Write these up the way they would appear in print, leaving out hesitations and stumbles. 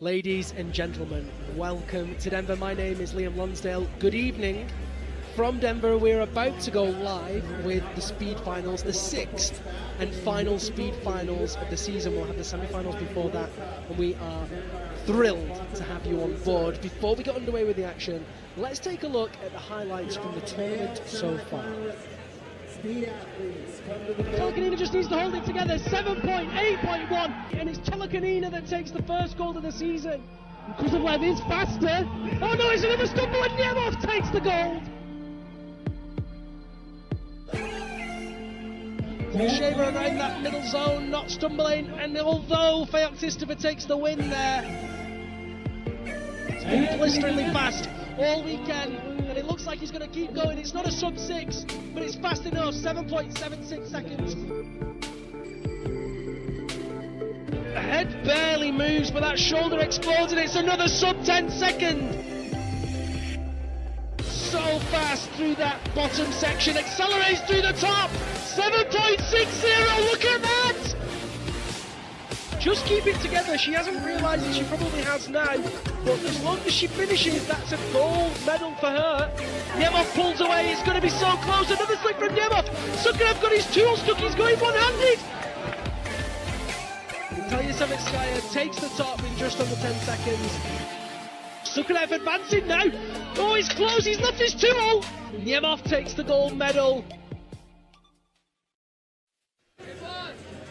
Ladies and gentlemen, welcome to Denver. My name is Liam Lonsdale. Good evening. From Denver, we're about to go live with the speed finals, the sixth and final speed finals of the season. We'll have the semi-finals before that, and we are thrilled to have you on board. Before we get underway with the action, let's take a look at the highlights from the tournament so far. Telekanina just needs to hold it together, 7.8.1, and it's Telekanina that takes the first gold of the season. Kozlovlev is faster. Oh no, it's another stumble, and Nemov takes the gold. Shaver around that middle zone, not stumbling, and although Feoktistova takes the win there, it's been blisteringly fast all weekend, and it looks like he's going to keep going. It's not a sub-6, but it's fast enough, 7.76 seconds. The head barely moves, but that shoulder explodes, and it's another sub-10 second. So fast through that bottom section, accelerates through the top, 7.60, look at that! Just keep it together. She hasn't realised that she probably has now, but as long as she finishes, that's a gold medal for her. Nemov pulls away, it's going to be so close, another slip from Nemov. Sukarev got his tool stuck, he's going one-handed. Natalia Savitskaya takes the top in just under 10 seconds. Sukarev advancing now. Oh, he's close, he's left his tool. Nemov takes the gold medal.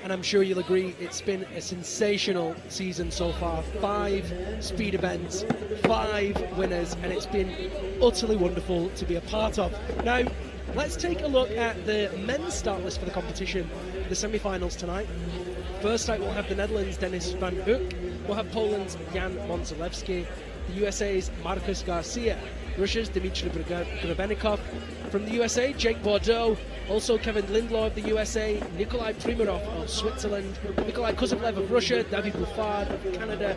And I'm sure you'll agree, it's been a sensational season so far. 5 speed events, 5 winners, and it's been utterly wonderful to be a part of. Now, let's take a look at the men's start list for the competition, the semi-finals tonight. First out, we'll have the Netherlands' Dennis van Uyck. We'll have Poland's Jan Monzelewski, the USA's Marcus Garcia, Russia's Dimitri Belikov. From the USA, Jake Bordeaux. Also Kevin Lindlaw of the USA, Nikolai Primarov of Switzerland, Nikolai Kozlovlev of Russia, David Bouffard of Canada,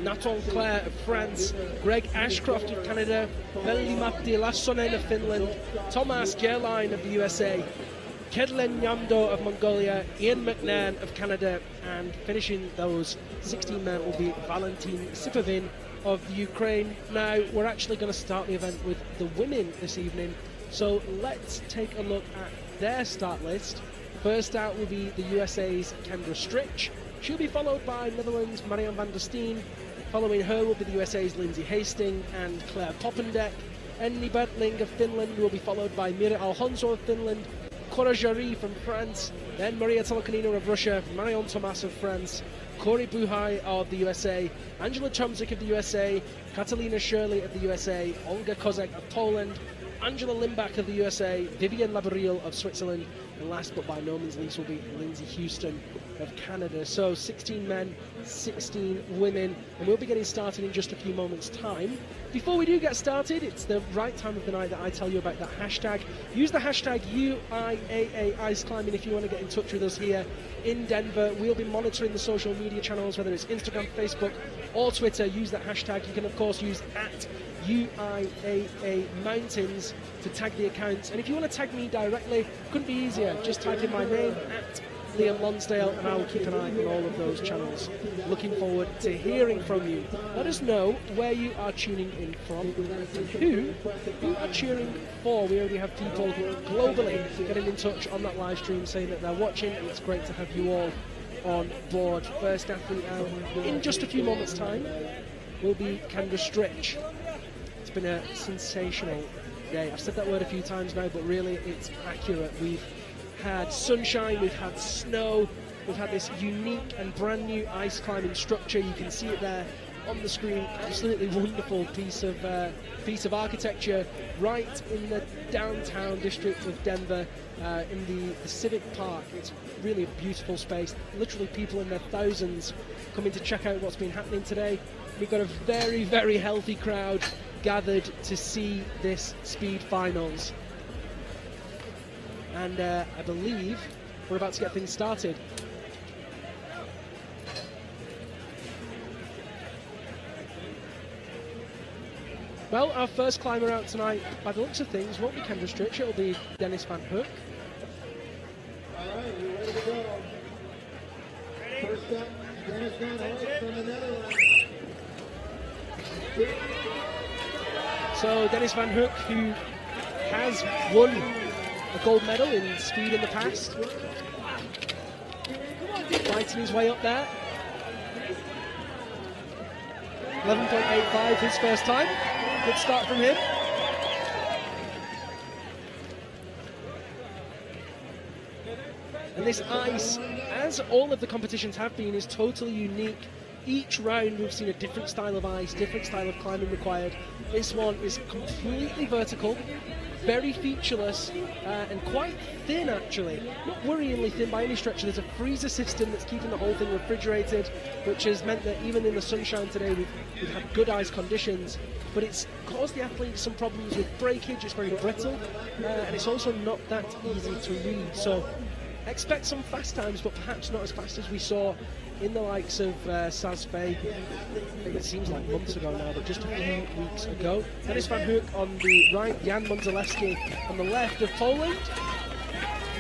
Nathan Clare of France, Greg Ashcroft of Canada, Veli-Matti Lassonen of Finland, Thomas Gerlein of the USA, Kedlen Nyamdo of Mongolia, Ian Mcmahon of Canada, and finishing those 16 men will be Valentin Sipovin of the Ukraine. Now, we're actually going to start the event with the women this evening, so let's take a look at their start list. First out will be the USA's Kendra Stritch. She'll be followed by Netherlands' Marianne van der Steen. Following her will be the USA's Lindsey Hastings and Claire Poppendek. Enni Bertling of Finland will be followed by Mira Alonso of Finland, Cora Jarry from France, then Maria Telekanina of Russia, Marion Thomas of France, Corey Buhai of the USA, Angela Chomzik of the USA, Catalina Shirley of the USA, Olga Kozek of Poland, Angela Limbach of the USA, Vivian Labouriel of Switzerland, and last but by no means least will be Lindsey Houston of Canada. So 16 men, 16 women, and we'll be getting started in just a few moments' time. Before we do get started, it's the right time of the night that I tell you about that hashtag. Use the hashtag Uiaa Aisclimbing if you want to get in touch with us here in Denver. We'll be monitoring the social media channels, whether it's Instagram, Facebook, or Twitter. Use that hashtag. You can of course use @UIAA Mountains to tag the accounts, and if you want to tag me directly, couldn't be easier. Just type in my name @Liam Lonsdale, and I will keep an eye on all of those channels. Looking forward to hearing from you. Let us know where you are tuning in from and who you are cheering for. We already have people globally getting in touch on that live stream saying that they're watching, and it's great to have you all on board. First athlete out in just a few moments' time will be Kendra Stritch. It's been a sensational day. I've said that word a few times now, but really it's accurate. We've had sunshine, we've had snow, we've had this unique and brand new ice climbing structure. You can see it there on the screen. Absolutely wonderful piece of architecture right in the downtown district of Denver, in the Civic Park. It's really a beautiful space. Literally people in their thousands coming to check out what's been happening today. We've got a very, very healthy crowd gathered to see this speed finals. And I believe we're about to get things started. Well, our first climber out tonight, by the looks of things, won't be Kendra Stritch, it'll be Dennis van Uyck. All right, you're ready to go. First up, Dennis van Uyck from the Netherlands. So Dennis Van Hoek, who has won a gold medal in speed in the past, fighting his way up there. 11.85 his first time. Good start from him. And this ice, as all of the competitions have been, is totally unique. Each round we've seen a different style of ice, different style of climbing required. This one is completely vertical, very featureless, and quite thin actually. Not worryingly thin by any stretch. There's a freezer system that's keeping the whole thing refrigerated, which has meant that even in the sunshine today we've had good ice conditions, but it's caused the athletes some problems with breakage. It's very brittle, and it's also not that easy to read. So expect some fast times, but perhaps not as fast as we saw in the likes of Saz Fay. I think it seems like months ago now, but just a few weeks ago. Dennis Van Hoek on the right, Jan Monzelewski on the left of Poland.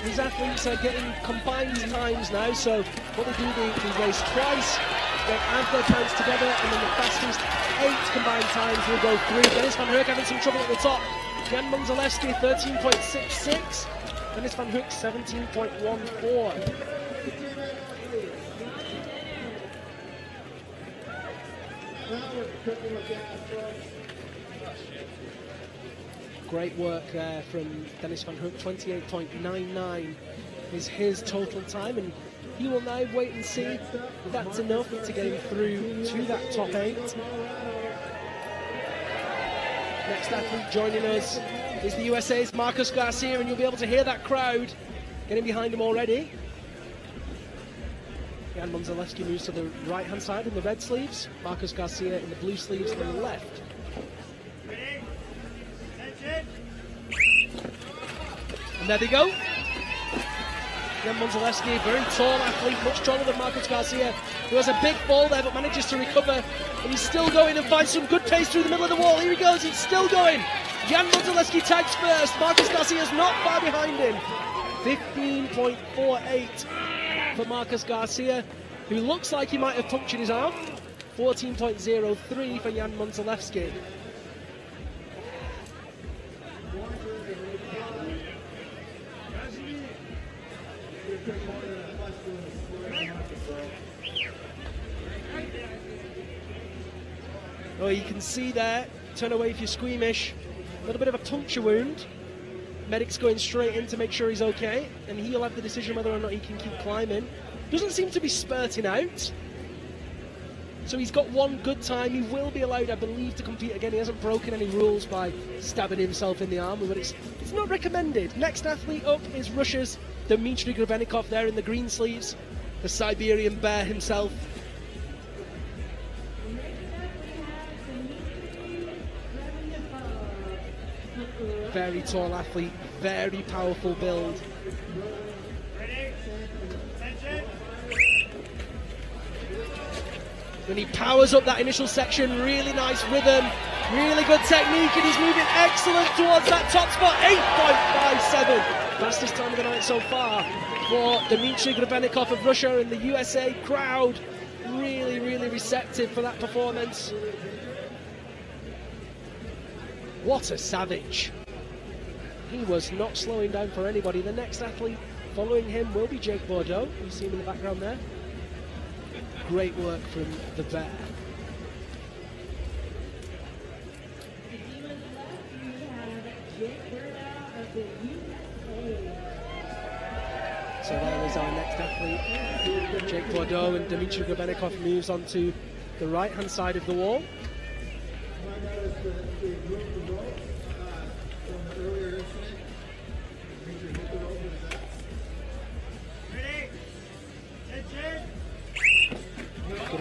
These athletes are getting combined times now, so what they do, they race twice, they add their times together, and then the fastest 8 combined times will go through. Dennis Van Hoek having some trouble at the top. Jan Monzelewski 13.66. Dennis Van Hoek 17.14. Great work there from Dennis Van Hoek. 28.99 is his total time, and he will now wait and see if that's enough to get him through to that top 8. Next athlete joining us is the USA's Marcus Garcia, and you'll be able to hear that crowd getting behind him already. Jan Monzelewski moves to the right-hand side in the red sleeves. Marcus Garcia in the blue sleeves on the left. And there they go. Jan Monzelewski, very tall athlete, much taller than Marcus Garcia, who has a big fall there but manages to recover. And he's still going and finds some good pace through the middle of the wall. Here he goes, he's still going. Jan Monzelewski tags first. Marcus Garcia's not far behind him. 15.48 for Marcus Garcia, who looks like he might have punctured his arm. 14.03 for Jan Monzelewski. Oh, you can see there, turn away if you're squeamish. A little bit of a puncture wound. Medic's going straight in to make sure he's okay, and he'll have the decision whether or not he can keep climbing. Doesn't seem to be spurting out. So he's got one good time. He will be allowed, I believe, to compete again. He hasn't broken any rules by stabbing himself in the arm, but it's not recommended. Next athlete up is Russia's Dimitri Belikov there in the green sleeves, the Siberian bear himself. Very tall athlete, very powerful build. When he powers up that initial section, really nice rhythm, really good technique, and he's moving excellent towards that top spot. 8.57, fastest time of the night so far for Dimitri Belikov of Russia, and the USA crowd really, really receptive for that performance. What a savage. He was not slowing down for anybody. The next athlete following him will be Jake Bordeaux. You see him in the background there. Great work from the bear. So there is our next athlete, Jake Bordeaux, and Dimitri Belikov moves on to the right-hand side of the wall.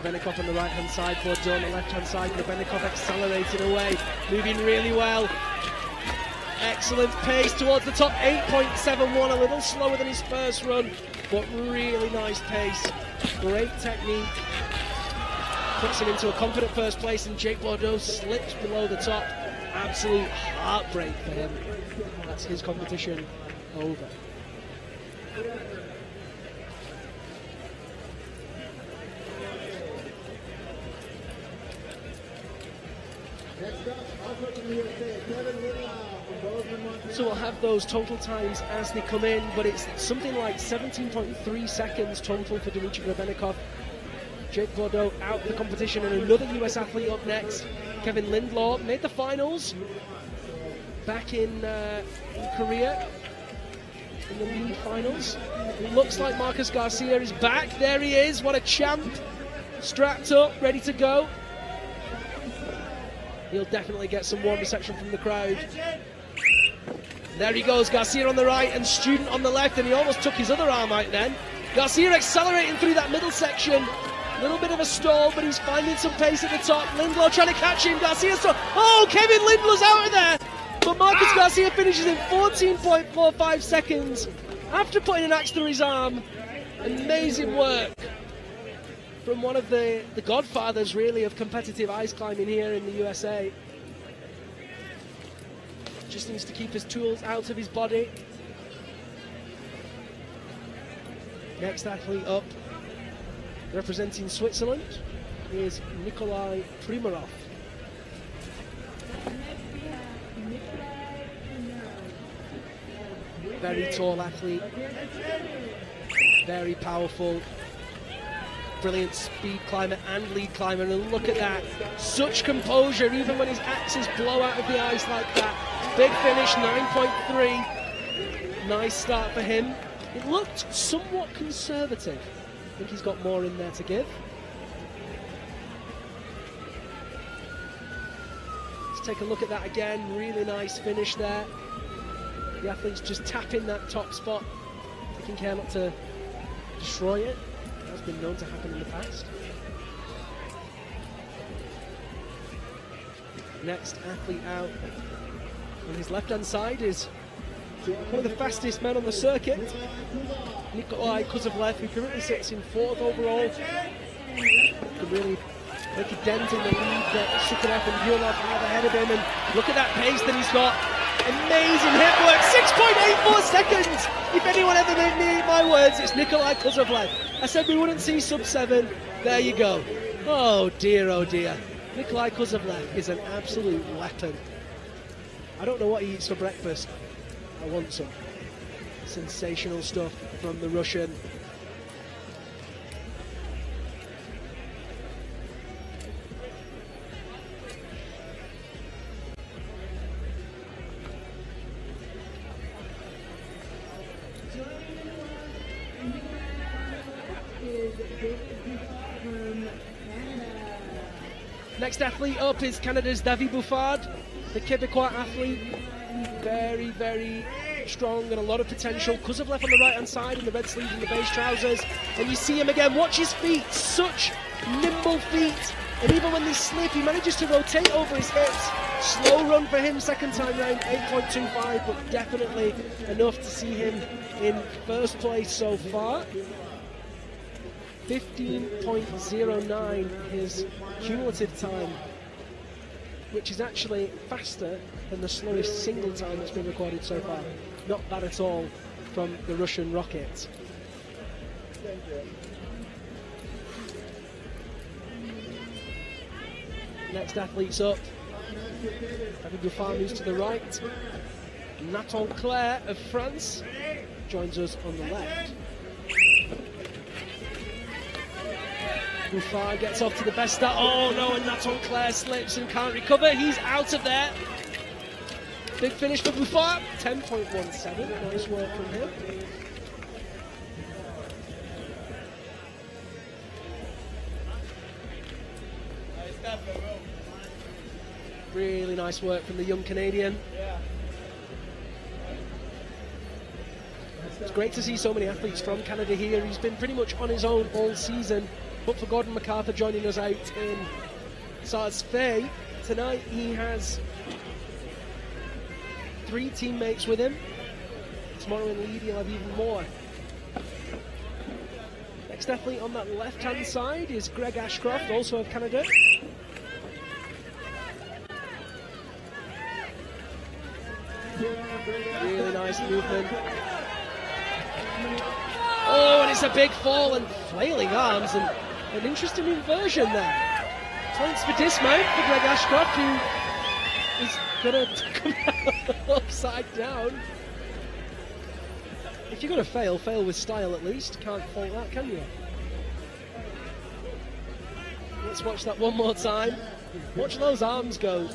Belikov on the right-hand side, Bordeaux on the left-hand side. Belikov accelerating away, moving really well. Excellent pace towards the top, 8.71, a little slower than his first run, but really nice pace. Great technique. Puts him into a confident first place, and Jake Bordeaux slips below the top. Absolute heartbreak for him. That's his competition over. So we'll have those total times as they come in, but it's something like 17.3 seconds total for Dimitri Belikov. Jake Bordeaux out of the competition, and another US athlete up next. Kevin Lindlaw made the finals back in Korea in the league finals. It looks like Marcus Garcia is back. There he is. What a champ. Strapped up, ready to go. He'll definitely get some warm reception from the crowd. There he goes, Garcia on the right and Student on the left, and he almost took his other arm out then. Garcia accelerating through that middle section. A little bit of a stall, but he's finding some pace at the top. Lindlaw trying to catch him. Garcia still. Oh, Kevin Lindlaw's out of there. But Marcus Garcia finishes in 14.45 seconds after putting an axe through his arm. Amazing work from one of the godfathers, really, of competitive ice climbing here in the USA. Just needs to keep his tools out of his body. Next athlete up, representing Switzerland, is Nikolai Primarov. Very tall athlete, very powerful, brilliant speed climber and lead climber, and look at that, such composure even when his axes blow out of the ice like that. Big finish, 9.3, nice start for him. It looked somewhat conservative. I think he's got more in there to give. Let's take a look at that again, really nice finish there. The athlete's just tapping that top spot, taking care not to destroy it. It has been known to happen in the past. Next athlete out on his left-hand side is one of the fastest men on the circuit, Nikolai Kozlovlev, who currently sits in 4th overall. Could really make a dent in the lead that Sukharev and Uiaa have ahead of him, and look at that pace that he's got. Amazing hip work, 6.84 seconds! If anyone ever made me eat my words, it's Nikolai Kozlovlev. I said we wouldn't see sub-7, there you go. Oh dear, Nikolai Kozlovlev is an absolute weapon. I don't know what he eats for breakfast. I want some. Sensational stuff from the Russian. Next athlete up is Canada's David Bouffard, the Quebecois athlete. Very, very strong and a lot of potential. Kozlovlev on the right-hand side in the red sleeves and the beige trousers. And you see him again, watch his feet, such nimble feet. And even when they slip, he manages to rotate over his hips. Slow run for him, second time round, 8.25, but definitely enough to see him in first place so far. 15.09 his cumulative time, which is actually faster than the slowest single time that's been recorded so far. Not bad at all from the Russian rocket. Next athlete's up. David Bouffard moves to the right. Nathan Claire of France joins us on the left. Bouffard gets off to the best start. Oh no, and Nathan Claire slips and can't recover. He's out of there. Big finish for Bouffard. 10.17. Nice work from him. Really nice work from the young Canadian. It's great to see so many athletes from Canada here. He's been pretty much on his own all season, but for Gordon MacArthur joining us out in Saas-Fee tonight, he has 3 teammates with him. Tomorrow in lead, he'll have even more. Next athlete on that left-hand side is Greg Ashcroft, also of Canada. Really nice movement. Oh, and it's a big fall and flailing arms and an interesting inversion there. Points for dismount for Greg Ashcroft, who is gonna come upside down. If you're gonna fail with style at least. Can't fault that, can you? Let's watch that one more time. Watch those arms go.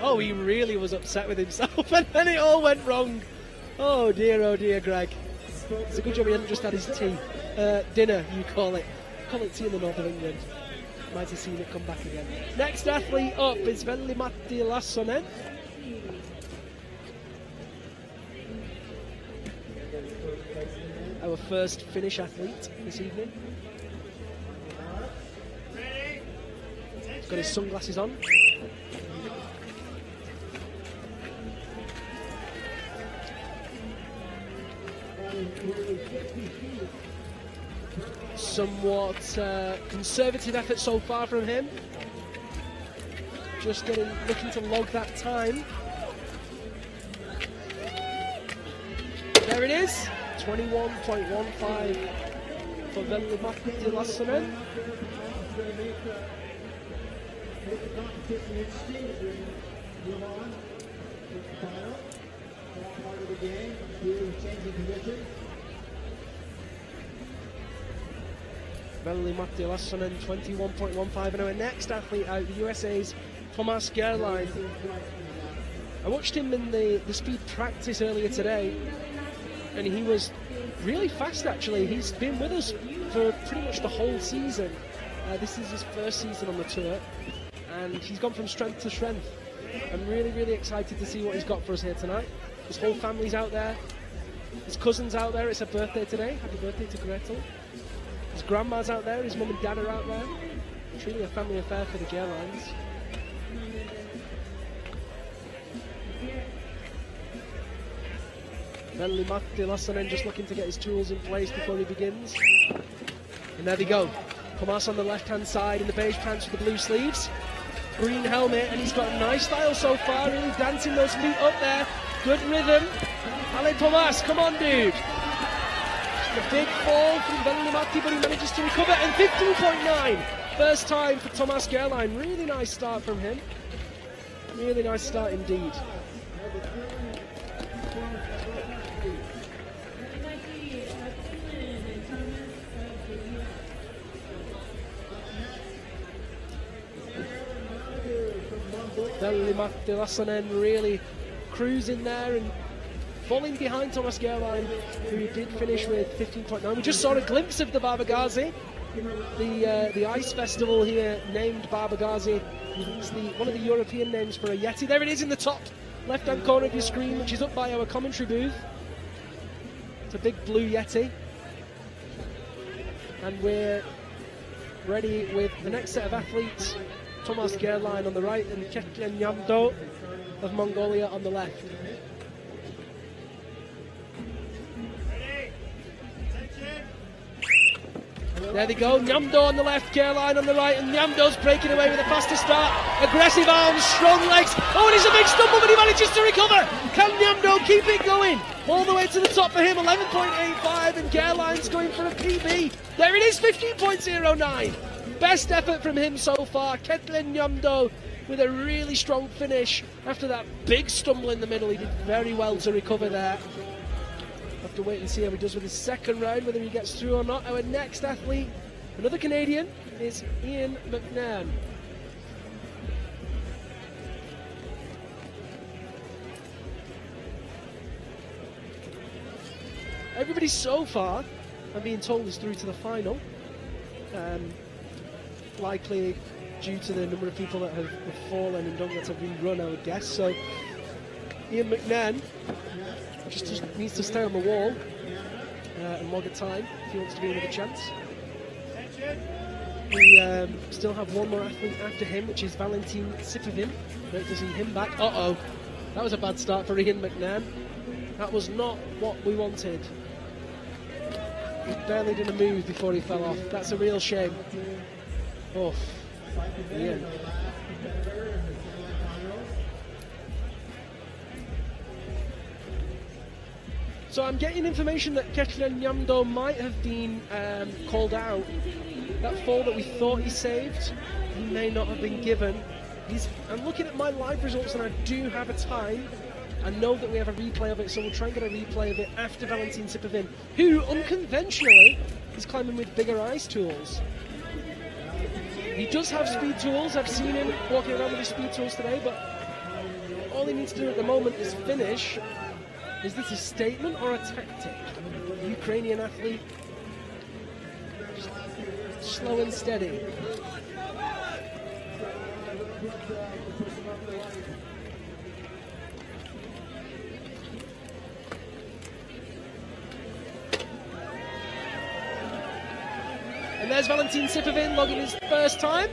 Oh, he really was upset with himself, and then it all went wrong. Oh dear, Greg. It's a good job he hadn't just had his tea. Dinner, you call it. Call it tea in the north of England. Might have seen it come back again. Next athlete up is Veli-Matti Lassonen. Our first Finnish athlete this evening. He's got his sunglasses on. Somewhat conservative effort so far from him. Just looking to log that time. There it is, 21.15 for Veli-Matti Lassonen. Veli-Matti Lassonen, 21.15, and our next athlete out, the USA's Thomas Gerlein. I watched him in the speed practice earlier today, and he was really fast actually. He's been with us for pretty much the whole season. This is his first season on the tour, and he's gone from strength to strength. I'm really excited to see what he's got for us here tonight. His whole family's out there, his cousin's out there, it's her birthday today, happy birthday to Gretel. His grandma's out there, his mum and dad are out there. Truly a family affair for the Gerleins. Veli-Matti Lassonen just looking to get his tools in place before he begins. And there they go. Thomas on the left-hand side in the beige pants with the blue sleeves. Green helmet, and he's got a nice style so far, really dancing those feet up there. Good rhythm. Allez Thomas, come on dude. A big fall from Veli-Matti, but he manages to recover, and 15.9. First time for Thomas Gerlein. Really nice start from him. Really nice start indeed. Veli-Matti Lassonen really cruising there and falling behind Thomas Gerlein, who did finish with 15.9. We just saw a glimpse of the Barbagazi, the ice festival here named Barbagazi. It's one of the European names for a Yeti. There it is in the top left-hand corner of your screen, which is up by our commentary booth. It's a big blue Yeti. And we're ready with the next set of athletes. Thomas Gerlein on the right and Ketlen Nyamdo of Mongolia on the left. There they go, Nyamdo on the left, Gerlein on the right, and Nyamdo's breaking away with a faster start. Aggressive arms, strong legs. Oh, and it's a big stumble, but he manages to recover. Can Nyamdo keep it going? All the way to the top for him, 11.85, and Gerlein's going for a PB. There it is, 15.09. Best effort from him so far. Ketlen Nyamdo with a really strong finish after that big stumble in the middle. He did very well to recover there. Have to wait and see how he does with his second round, whether he gets through or not. Our next athlete, another Canadian, is Uiaa Mcmahon. Everybody so far, I'm being told, is through to the final. Likely due to the number of people that have fallen and don't get to rerun, I would guess. So Uiaa Mcmahon just needs to stay on the wall and log a time if he wants to be another chance. We still have one more athlete after him, which is Valentin Sipovin. Great to see him back. Uh-oh, that was a bad start for Uiaa Mcmahon. That was not what we wanted. He barely did a move before he fell off. That's a real shame. Oh, Ian. So I'm getting information that Ketlen Nyamdo might have been called out. That fall that we thought he saved, he may not have been given. I'm looking at my live results and I do have a time. I know that we have a replay of it, so we'll try and get a replay of it after Valentin Sipovin, who unconventionally is climbing with bigger ice tools. He does have speed tools. I've seen him walking around with his speed tools today, but all he needs to do at the moment is finish. Is this a statement or a tactic? Ukrainian athlete, just slow and steady. And there's Valentin Sipovin logging his first time.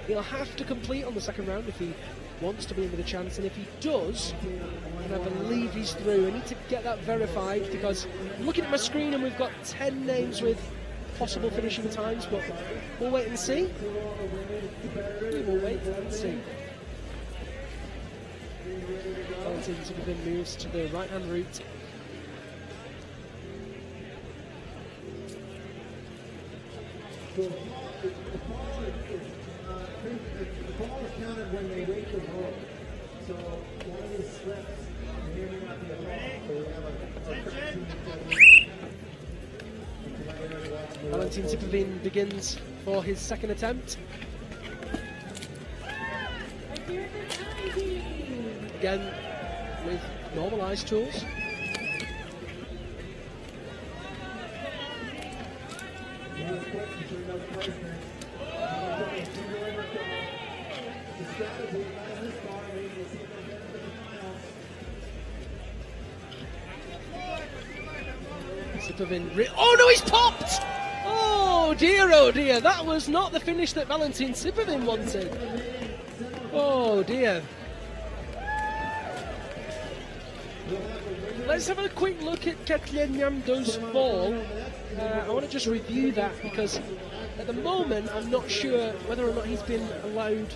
He'll have to complete on the second round if he wants to be in with a chance, and if he does, and I believe he's through, I need to get that verified because I'm looking at my screen and we've got 10 names with possible finishing times, but we'll wait and see. We will wait and see. Valentin Sipovin moves to the right-hand route. The ball is counted when they wait the ball. So one of these slips, they may not be a ball. Valentin Sipovin begins for his second attempt. Again, with normalised tools. Oh no, he's popped! Oh dear, that was not the finish that Valentin Sipovin wanted. Oh dear. Let's have a quick look at Ketlin Nyamdo's fall. I want to just review that because at the moment I'm not sure whether or not he's been allowed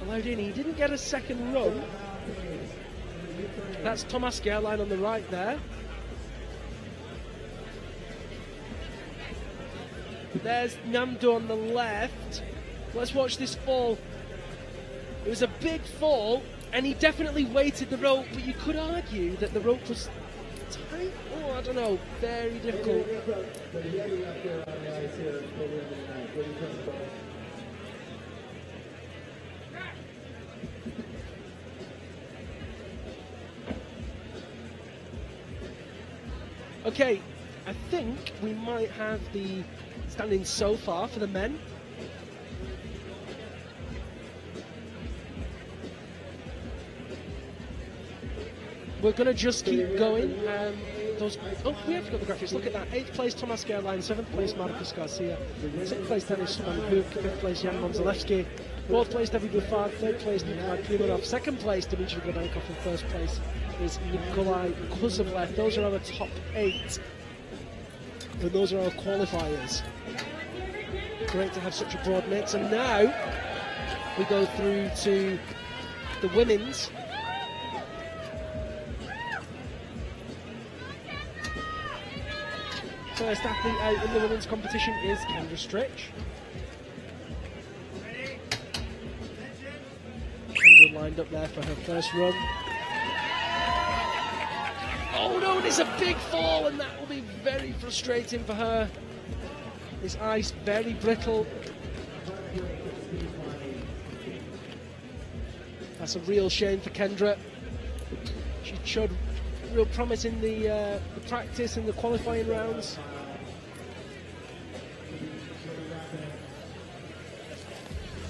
in. He didn't get a second run. That's Thomas Gerlein on the right there. There's Nyamdo on the left. Let's watch this fall. It was a big fall, and he definitely weighted the rope, but you could argue that the rope was tight. Oh, I don't know. Very difficult. Okay, I think we might have the standing so far for the men. We're going to just keep going. We have got the graphics. Look at that. 8th place Thomas Gerlein, 7th place Marcus Garcia, 6th place Denis Van Hoek, 5th place Jan Monzalewski, 4th place David Bouffard, 3rd place Nikolai Klimanov, 2nd place Dimitri, and 1st place is Nikolai Kozlovlev. Those are our top 8. And those are our qualifiers. Great to have such a broad mix. And now we go through to the women's. First athlete out in the women's competition is Kendra Stritch. Kendra lined up there for her first run. Oh no, there's a big fall, and that will be very frustrating for her. This ice very brittle. That's a real shame for Kendra. She showed real promise in the practice and the qualifying rounds.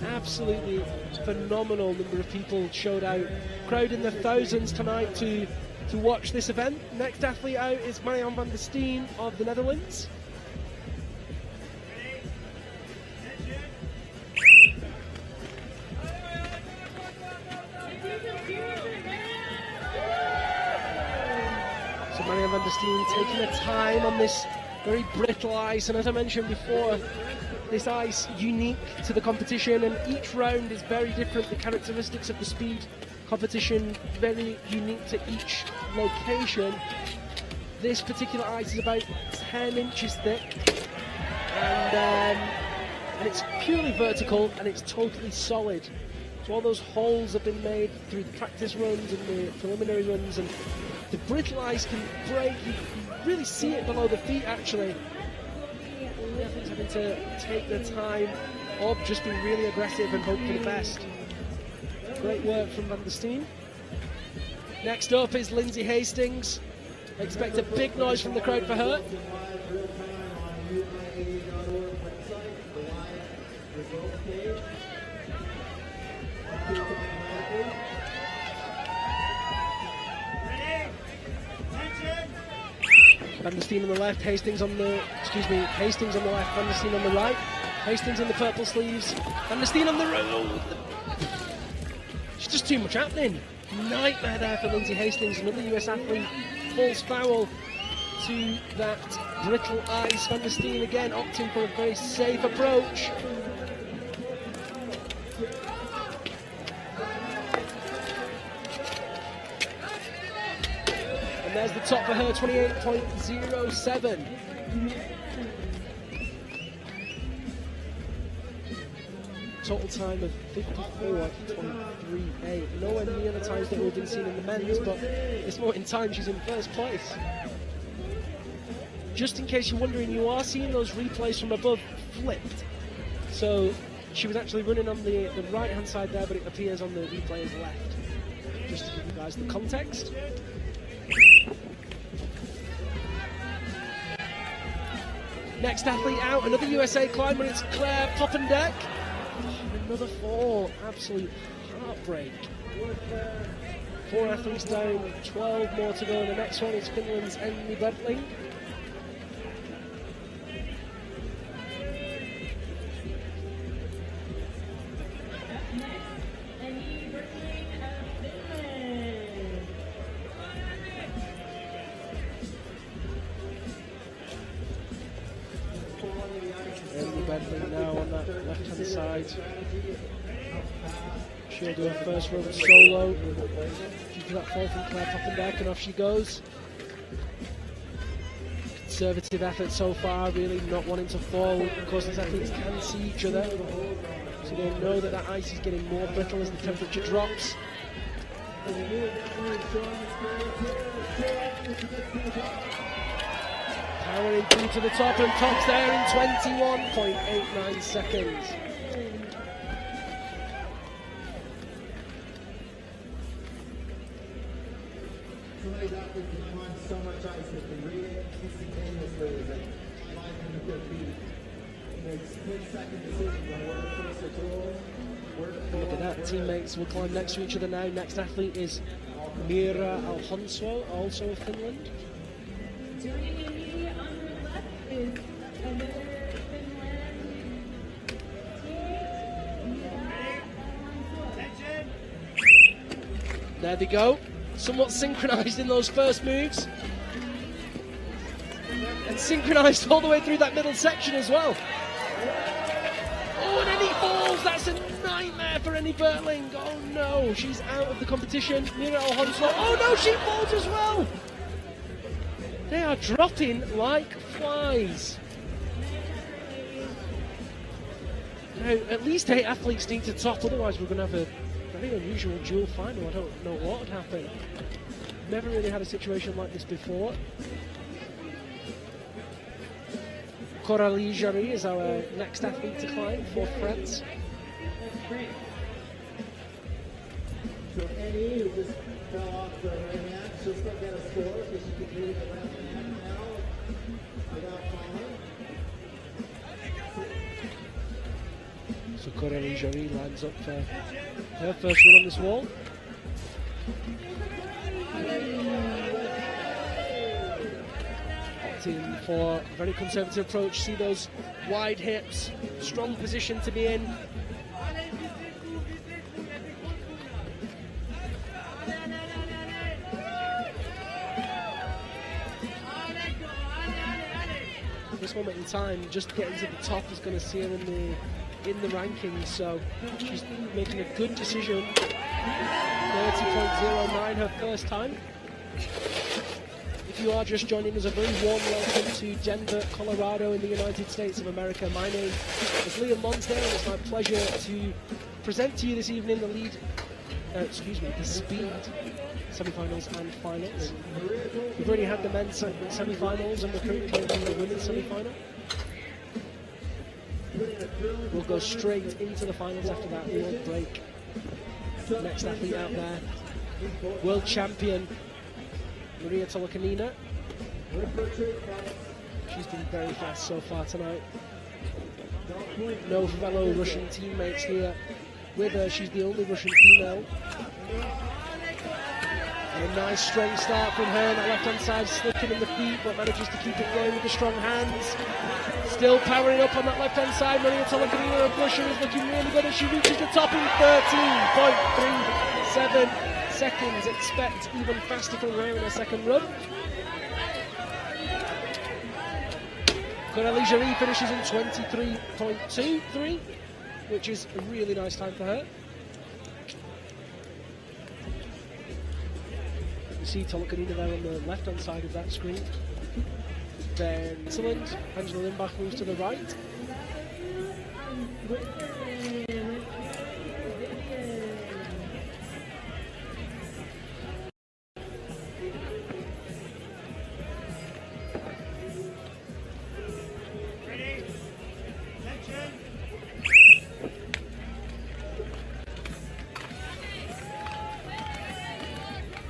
Absolutely phenomenal number of people showed out. Crowd in the thousands tonight to watch this event. Next athlete out is Marianne van der Steen of the Netherlands. So Marianne van der Steen taking her time on this very brittle ice, and as I mentioned before, this ice unique to the competition, and each round is very different. The characteristics of the speed competition very unique to each location. This particular ice is about 10 inches thick, and and it's purely vertical and it's totally solid. So all those holes have been made through the practice runs and the preliminary runs, and the brittle ice can break. You really see it below the feet actually. The athletes having to take their time or just be really aggressive and hope for the best. Great work from Van der Steen. Next up is Lindsey Hastings. Expect a big noise from the crowd for her. Van der Steen on the left, Hastings on the left, Van der Steen on the right. Hastings in the purple sleeves, Van der Steen on the road. It's just too much happening. Nightmare there for Lindsey Hastings. Another US athlete falls foul to that brittle ice. Van der Steen again opting for a very safe approach. And there's the top for her, 28.07. Total time of 54.38. Nowhere near the times that we've been seen in the men's, but it's more in time she's in first place. Just in case you're wondering, you are seeing those replays from above flipped. So she was actually running on the right hand side there, but it appears on the replay as left. Just to give you guys the context. Next athlete out, another USA climber, it's Claire Poppendeck. Another fall, absolute heartbreak. 4 athletes down, 12 more to go. The next one is Finland's Emily Bedling. Now on that left-hand side, she'll do her first run solo. Due to that fall from Claire Poppendeck, and off she goes. Conservative effort so far, really not wanting to fall. Of course, these athletes can see each other, so they know that that ice is getting more brittle as the temperature drops. Powering through to the top, and tops there in 21.89 seconds. Today's athletes can climb so much ice that can read it instantaneously as they climb into their feet. Make split-second decisions on where to place their tool, where to pull. Look at that, teammates will climb next to each other now. Next athlete is Mira Alhonswo, also of Finland. Joining me on the left is another Finland. There they go, somewhat synchronised in those first moves. And synchronised all the way through that middle section as well. Oh, and then he falls, that's a nightmare for Annie Bertling. Oh no, she's out of the competition. Mira Alhonswo, oh no, she falls as well. They are dropping like flies. Now, at least 8 athletes need to top, otherwise we're going to have a very unusual dual final. I don't know what would happen. Never really had a situation like this before. Coralie Jarry is our next athlete to climb for France. So Annie, who just fell off the right hand, she'll still get a score because she can lead the left hand now without falling. So Coralie Jarry lines up for her first run on this wall. Opting for a very conservative approach. See those wide hips, strong position to be in. This moment in time, just getting to the top is going to see her in the rankings, so she's making a good decision. 30.09 her first time. If If you are just joining us, a very warm welcome to Denver, Colorado in the United States of America. My name is Liam Lonsdale and it's my pleasure to present to you this evening the speed semi-finals and finals. We've already had the men's semi-finals and we're currently playing the women's semi-final. We'll go straight into the finals after that. We won't break. Next athlete out there, world champion Maria Tolokanina. She's been very fast so far tonight. No fellow Russian teammates here with her. She's the only Russian female. And a nice strong start from her. That left-hand side slipping in the feet, but manages to keep it going with the strong hands. Still powering up on that left-hand side. Maria Tolokanina of Russia is looking really good as she reaches the top in 13.37 seconds. Expect even faster from her in her second run. Coralie Jarry finishes in 23.23, which is a really nice time for her. You see Tolokanina there on the left-hand side of that screen. Then Switzerland, Angela Limbach moves to the right.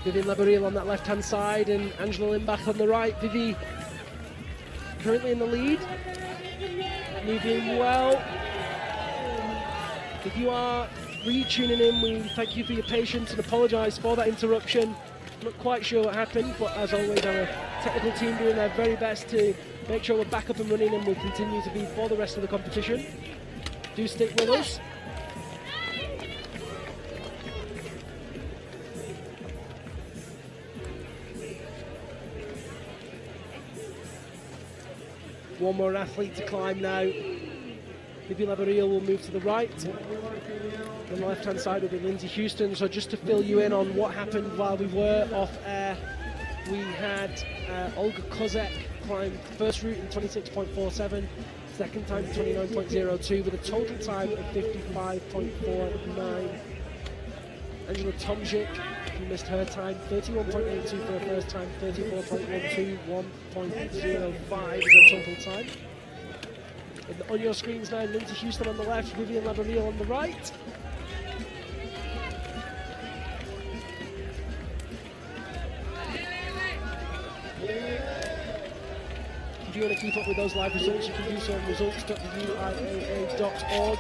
Vivian Labouriel on that left-hand side and Angela Limbach on the right. Vivi currently in the lead, moving well. If you are re-tuning in, we thank you for your patience and apologise for that interruption. I'm not quite sure what happened, but as always our technical team doing their very best to make sure we're back up and running and will continue to be for the rest of the competition. Do stick with us. One more athlete to climb now. Vivian Labouriel will move to the right. On the left-hand side will be Lindsey Hastings. So just to fill you in on what happened while we were off air, we had Olga Kozek climb first route in 26.47, second time 29.02 with a total time of 55.49. Angela Tomczyk, who missed her time, 31.82 for her first time, 34.12, 1.05 is her total time. And on your screens now, Lindsey Hastings on the left, Vivian Labouriel on the right. If you want to keep up with those live results, you can do so on results.uiaa.org.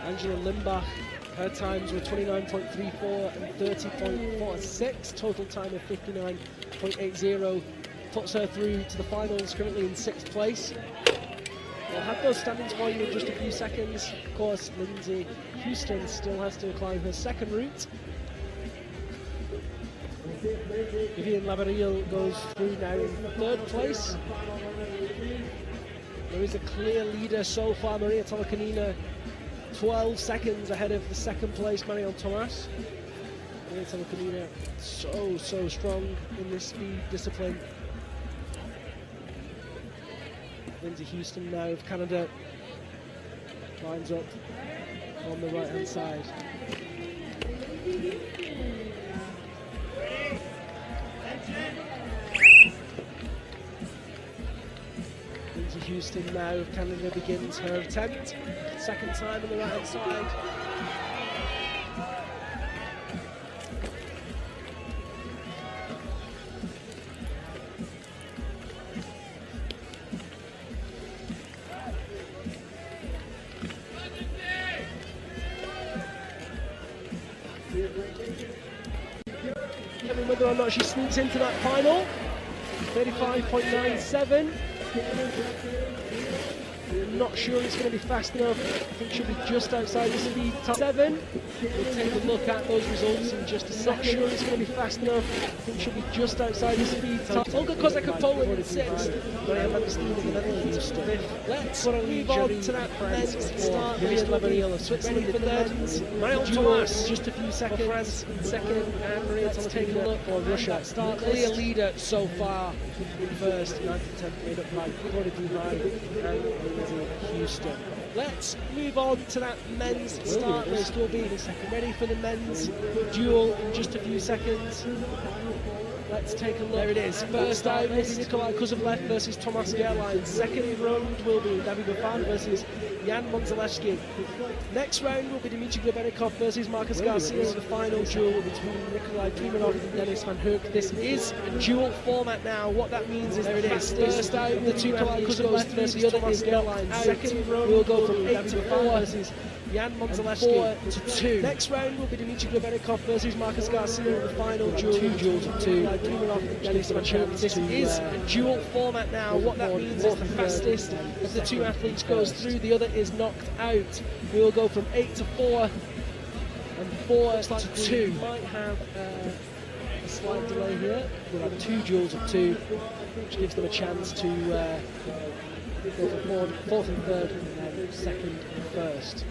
Angela Limbach, her times were 29.34 and 30.46, total time of 59.80, puts her through to the finals, currently in 6th place. We'll have those standings for you in just a few seconds. Of course, Lindsey Hastings still has to climb her second route. Vivian Labouriel goes through now in 3rd place. There is a clear leader so far, Maria Tolokanina, 12 seconds ahead of the 2nd place, Marion Thomas. Maria Tolokanina so strong in this speed discipline. Lindsey Hastings now of Canada lines up on the right hand side. Lindsey Hastings now of Canada begins her attempt. Second time on the right hand side. Whether or not she sneaks into that final. 35.97. not sure it's going to be fast enough. I think she'll be just outside the speed top 7. We'll take a look at those results in just a second. Not sure it's going to be fast enough. I think she'll be just outside the speed top. Olga Kozak of Poland in 6th. Maria Battistini of the Netherlands 5th. Let's move on to that men's start. Gabriel of Switzerland for 3rd. Marion Thomas just a few seconds. France in 2nd. And Maria Thomas taking a look for Russia. Start clear leader so far in 1st. 9th and 10th made up by Claudia Duhai and Lindsey Hastings. Let's move on to that men's start list. We'll be in second. Ready for the men's duel in just a few seconds. Let's take a look. There it is. First out will be Nikolai Kuzovlev versus Tomas Gerlein. Second round will be David Bouffard versus Jan Monzalewski. Next round will be Dimitri Belikov versus Marcus Garcia. The final duel between Nikolai Klimanov and Dennis Van Hoek. This is a dual format now. What that means is there it is. First out, the two athletes goes through, the other is Gerlein. Second round will go from 8 to 4 versus Jan Monzalewski to 2. Next round will be Dimitri Belikov versus Marcus Garcia. The final duel, 2 duels of 2. This is a dual format now. What that means is the fastest of the two athletes goes through, the other is knocked out. We will go from 8 to 4 and 4 to 2. We might have a slight delay here. We'll have 2 duels of 2, which gives them a chance to go for 4th and 3rd, and then 2nd and 1st.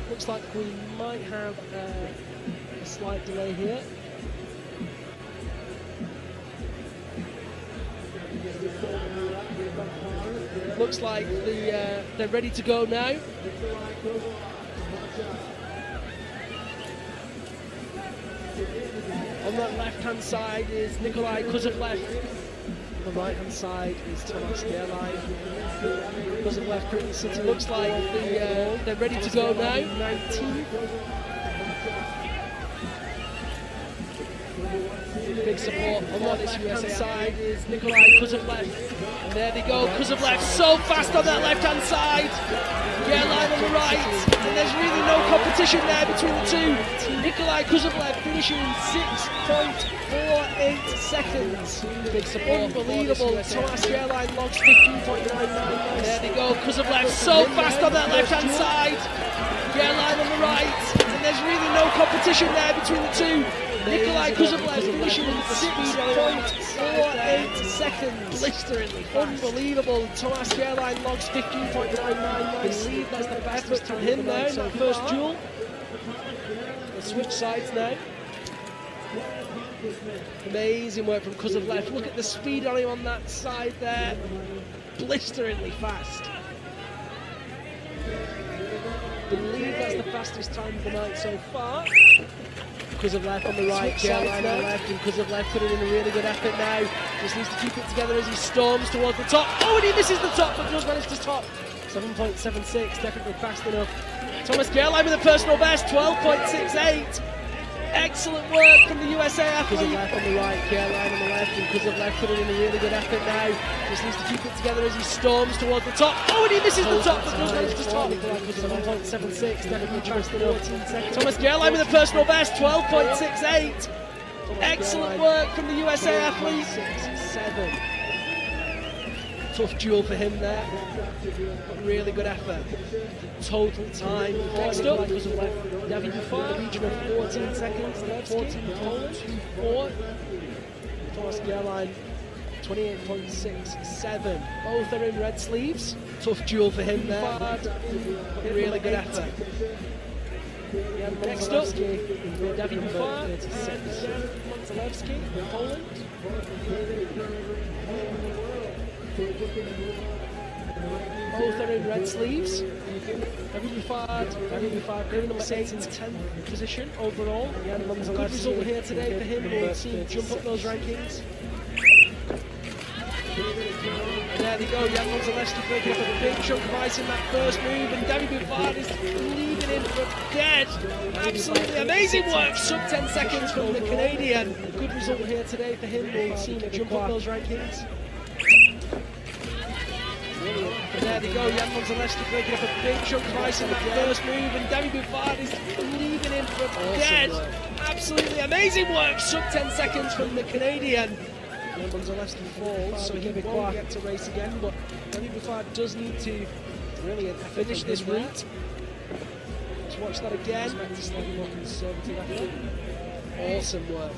Looks like we might have a slight delay here. Looks like they're ready to go now. On that left-hand side is Nikolai Kuzovlev. On the right-hand side is Tomas Gerlein. Kuzovlev currently sitting. Looks like they're ready to go now. 19. Big support on the left-hand side is Nikolai Kuzovlev. And there they go, Kuzovlev so fast on that left-hand side. Gerlein on the right. And there's really no competition there between the two. Nikolai Kuzovlev finishing in 6.48 seconds. Big support. Unbelievable. Tomas Gerlein logs 15.99. There they go, Kuzovlev so fast on that left-hand side. Gerlein on the right. And there's really no competition there between the two. Nikolai Kuzovlev finishing in 6.48 seconds. Blisteringly fast. Unbelievable. Tomas Gerlein logs 15.99. I believe that's the fastest from him now in that first duel. They'll switch sides now. Amazing work from Kuzovlev. Look at the speed on him on that side there. Blisteringly fast. I believe that's the fastest time of the night so far. Kuzovlev on the right, Gerlein on the left, and Kuzovlev putting in a really good effort now. Just needs to keep it together as he storms towards the top. Oh, and he misses the top, but does manage to top. 7.76, definitely fast enough. Tomas Gerlein with a personal best, 12.68. Excellent work from the USA athlete. Kuzovlev on the right, Gerlein on the left, and Kuzovlev putting in a really good effort now. Just needs to keep it together as he storms towards the top. Oh, and he misses the top, but does manage to top. 7.76, definitely fast enough. Tomas Gerlein with a personal best, 12.68. Excellent work from the USA athlete. 6.7. Tough duel for him there. Really good effort. Total time. Next up, David Bouffard, region of 14 seconds. 14 Poland, 4. Tomas Gerlein, 28.67. Both are in red sleeves. Tough duel for him there. Really good effort. Next up, David Bouffard and Jan Monzalewski, Poland. Both are in red sleeves. David Bouffard going number 8 in 10th position overall. Good result here today for him. We'll see him jump up those rankings. And there they go, Jan Monzalewski breaking up a big chunk of ice in that first move, and David Bouffard is leaving him for dead. Absolutely amazing work, sub 10 seconds from the Canadian. Good result here today for him. We'll see him jump up those rankings. And there they go, Jan Monzalewski breaking up a big chunk of ice in that first move, and David Bouffard is leaving him for dead. Absolutely amazing work, sub 10 seconds from the Canadian. Gonzalez falls, so he won't get to race again, but Bouffard does need to finish this route. Let's watch that again. Expect a slightly more conservative effort. Awesome work.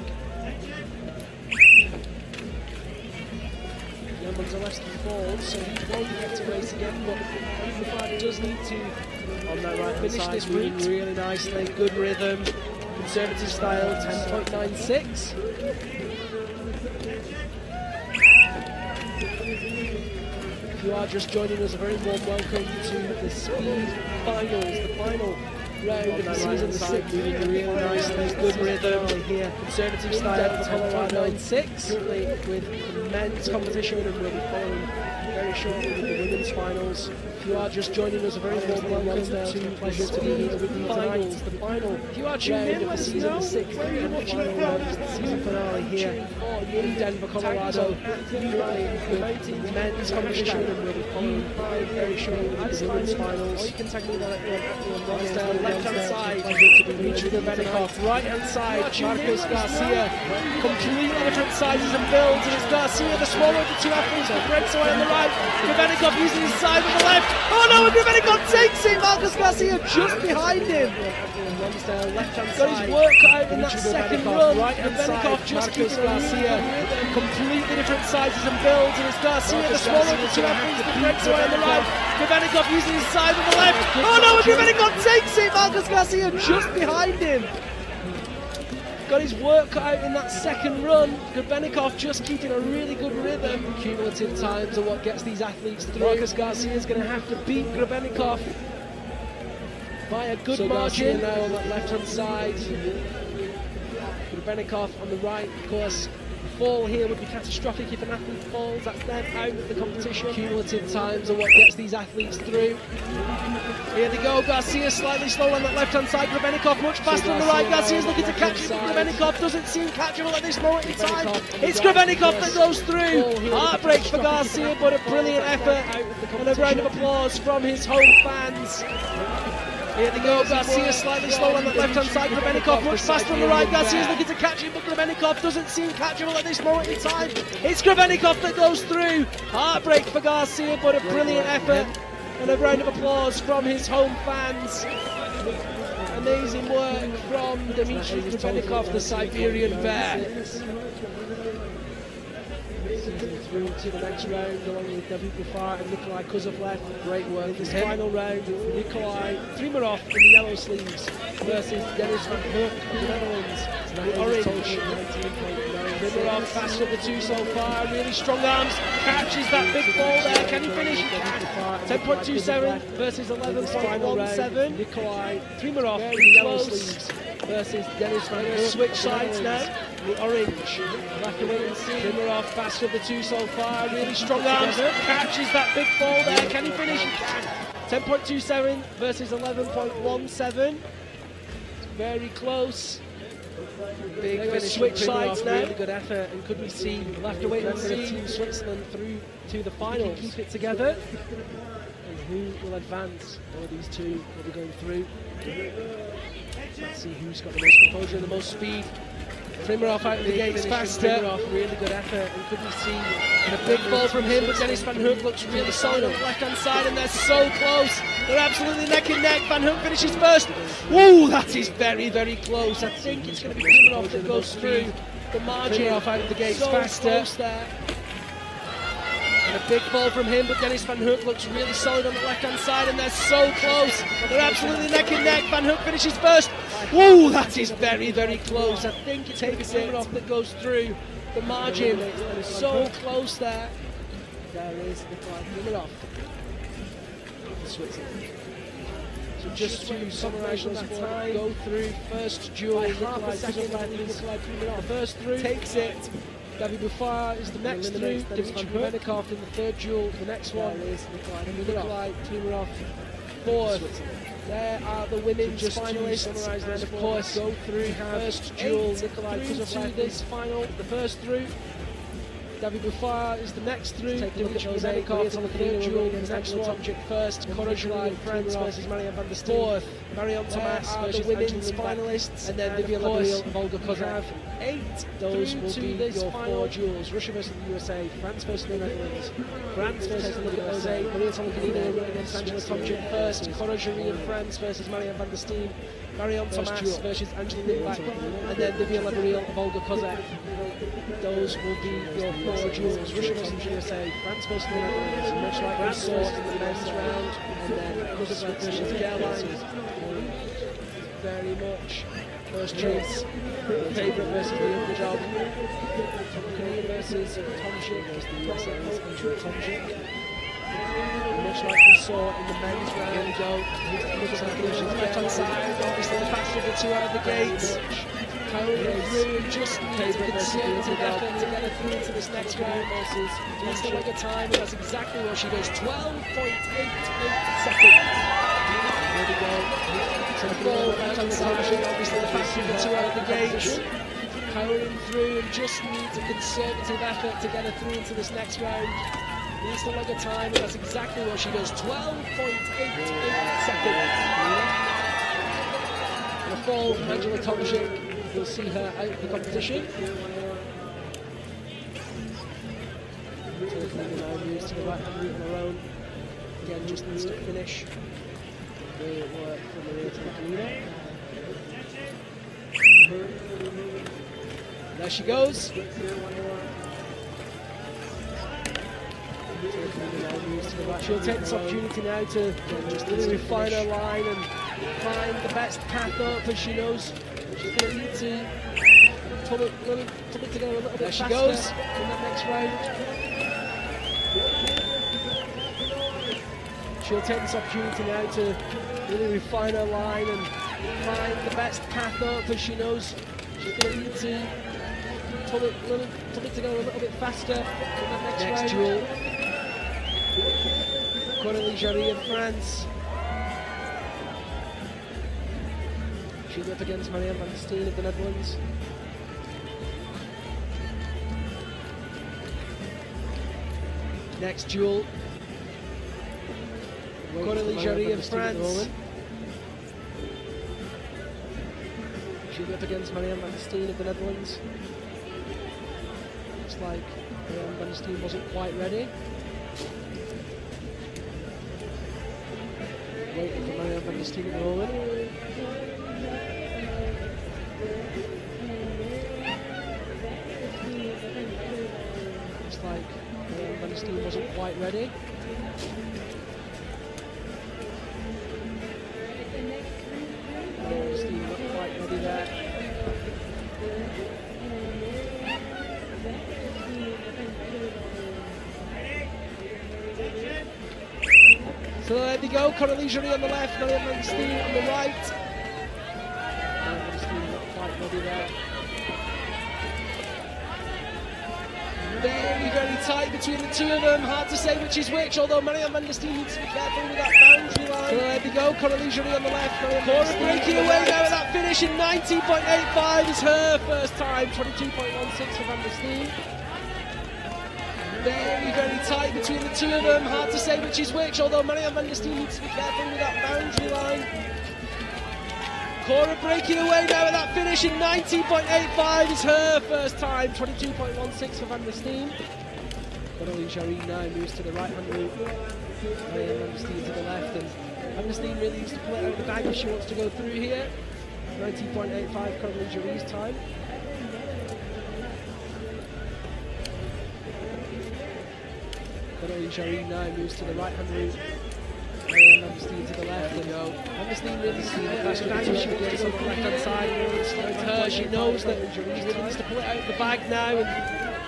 Gonzalez falls, so he won't get to race again, but Bouffard does need to on that right finish this route really nicely. Good rhythm, conservative style, 10.96. If you are just joining us, a very warm welcome to the Speed Finals, the final round of the season, the sixth, moving really nicely, good rhythm here, conservative style, 10.96. Currently with the men's competition, and we'll be following very shortly with the women's finals. If you are just joining us, a very warm welcome to the pleasure to be here with you tonight. The final if you are tuned in, let us know the sixth where you're watching it from. The season finale here in Denver, Colorado. Currently with the men's competition, and we'll be following very shortly with the women's finals. Or you can tag me directly on left-hand side, Dimitri, Belikov, right-hand side, Marcos Garcia. Completely different sizes and builds, and it's Garcia, the smaller of the two athletes, with Breaks away on the right. Belikov using his side on the left. Oh no, and Belikov takes it! Marcos Garcia just behind him. Got his work cut out in that second run. Belikov just keeping Garcia. Completely different sizes and builds, and it's Garcia, the smaller of the two athletes, with Breaks away on the right. Belikov using his side on the left. Oh no, and Belikov takes it! Marcos Garcia just behind him. Got his work cut out in that second run. Belikov just keeping a really good rhythm. Cumulative times are what gets these athletes through. Marcos Garcia is going to have to beat Belikov by a good margin. Now on that left-hand side. Belikov on the right, of course. Fall here would be catastrophic if an athlete falls. That's them out of the competition. Cumulative times are what gets these athletes through. Here they go. Garcia slightly slow on that left-hand side. Belikov much faster on the right. Garcia's looking to catch him, but Belikov doesn't seem catchable at this moment in time. It's Belikov that goes through. Heartbreak for Garcia, but a brilliant effort. And a round of applause from his home fans. Here they go, Garcia slightly slow on that left-hand side. Belikov much faster on the right. Garcia's looking to catch him, but Belikov doesn't seem catchable at this moment in time. It's Belikov that goes through. Heartbreak for Garcia, but a brilliant effort. And a round of applause from his home fans. Amazing work from Dimitri Belikov, the Siberian Bear. Through to the next round along with Bouffard and Nikolai Kuzovlev. Great work in this final round. Nikolai Trimarov in the yellow sleeves versus Dennis van Hoek of the Netherlands. The orange. Trimarov fast of the two so far. Really strong arms. Catches that big ball there. Can he finish? 10.27 versus 11.17. Nikolai Trimarov in the yellow sleeves versus Dennis van Hoek. Switch sides now. The orange. We'll have to wait and see. Trimarov fast of the two so far. Really strong arms. Catches that big ball there. Can he finish? 10.27 versus 11.17. Very close. Big finish. Switch sides now. Really good effort. And could we see? We'll have to wait and see. Team Switzerland through to the finals. Keep it together. And who will advance? One of these two will be going through. Let's see who's got the most composure and the most speed. Trimarov out of the gates faster. Trimarov, really good effort. And could we see a big ball from him? But Dennis van Hoek looks really solid on the left-hand side, and they're so close. They're absolutely neck and neck. Van Hoek finishes first. Whoa, that is very, very close. I think it's going to be Trimarov that goes through the margin. Trimarov out of the gates faster. And a big ball from him, but Dennis van Hoek looks really solid on the left-hand side, and they're so close. They're absolutely neck and neck. Van Hoek finishes first. Whoa, that is very, very close. I think it's Trimarov that goes through the margin. So close there. There is Nikolai Trimarov. Switzerland. So just to summarise on that time, go through first duel. Nikolai Trimarov, the first through, takes it. Bouffard is the next through. Dimitri Belikov in the third duel. The next one is Nikolai Trimarov fourth. There are the women's finalists, and of course, go through first duel. Nikolai Kuzovlev this final, the first through. David Bouffard is the next through. Dimitri Belikov on the third duel. The next object first. Coragerie France versus Marianne van der Steen. Fourth, Marion Thomas versus the women's finalists. And then the Belikov of Olga Kozak. 8 those will be your 4 duels. Russia versus the USA. France versus the Netherlands. France versus the USA. Maria Tomkinina against Angela Tomczyk first. Coragerie in France versus Marianne van der Steen. Marion Thomas versus Angela Lindback. And then the Belikov of Olga Kozak. Those will be your 4 duels. Russia versus the USA, France versus the Netherlands, much like we saw in the men's round, and then Russia versus Caroline. Very much first choice. Favourite versus the underdog. Korea versus Tomczyk versus the USA's Angela Tomczyk. Much like we saw in the men's round. Here we go. Left hand side, obviously the faster of the 2 out of the gates. Through and just needs a conservative effort to get her through into this next round versus needs to make a time, and that's exactly what she does. 12.88 seconds. Here we go. So the ball left hand side, obviously the faster of the 2 out of the gates. Powering through and just needs a conservative effort to get her through into this next round. Needs to make a time, and that's exactly what she does. 12.88 seconds. And a fall from Angela Tomczyk. We'll see her out of the competition. Now moves to the right hand route on her own. Again, just needs to finish the work from Maria Tomkinina. There she goes. She'll take this opportunity now to just refine her line and find the best path up, as she knows she's going to need to pull it together a little bit faster goes. In that next round. She'll take this opportunity now to really refine her line and find the best path up, as she knows she's going to need to pull it together a little bit faster in that next round. Duel. Coralie in France. She's up against Marianne van der Steen of the Netherlands. Next duel. Coralie in France. She's up against Marianne van der Steen of the Netherlands. Looks like Marianne van der Steen wasn't quite ready. Waiting for Marianne van der Steen at the moment. Looks like Marianne van der Steen wasn't quite ready. Marianne van der Steen not quite ready there. So there we go, Coralie on the left, Marianne van der Steen on the right. Marianne van der Steen not quite ready there. Very, very tight between the two of them. Hard to say which is which, although Marianne van der Steen needs to be careful with that boundary line. So there we go, Coralie on the left. Cora breaking away now with that finish in 19.85 is her first time. 22.16 for van der Steen. Very, very tight between the two of them. Hard to say which is which, although Marianne van der Steen needs to be careful with that boundary line. Cora breaking away now with that finish in 19.85 is her first time. 22.16 for van der Steen. Coralie Jarry now moves to the right hand route. Marianne van der Steen to the left, and van der Steen really needs to pull it out of the bag if she wants to go through here. 19.85 Coralie Jarry's time. Coralie Jarry now moves to the right hand route. Marianne van der Steen to the left, and van der Steen really needs to pull it out of the bag if she wants to go to the left hand side. It's her, she knows that she really needs to pull it out of the bag now, and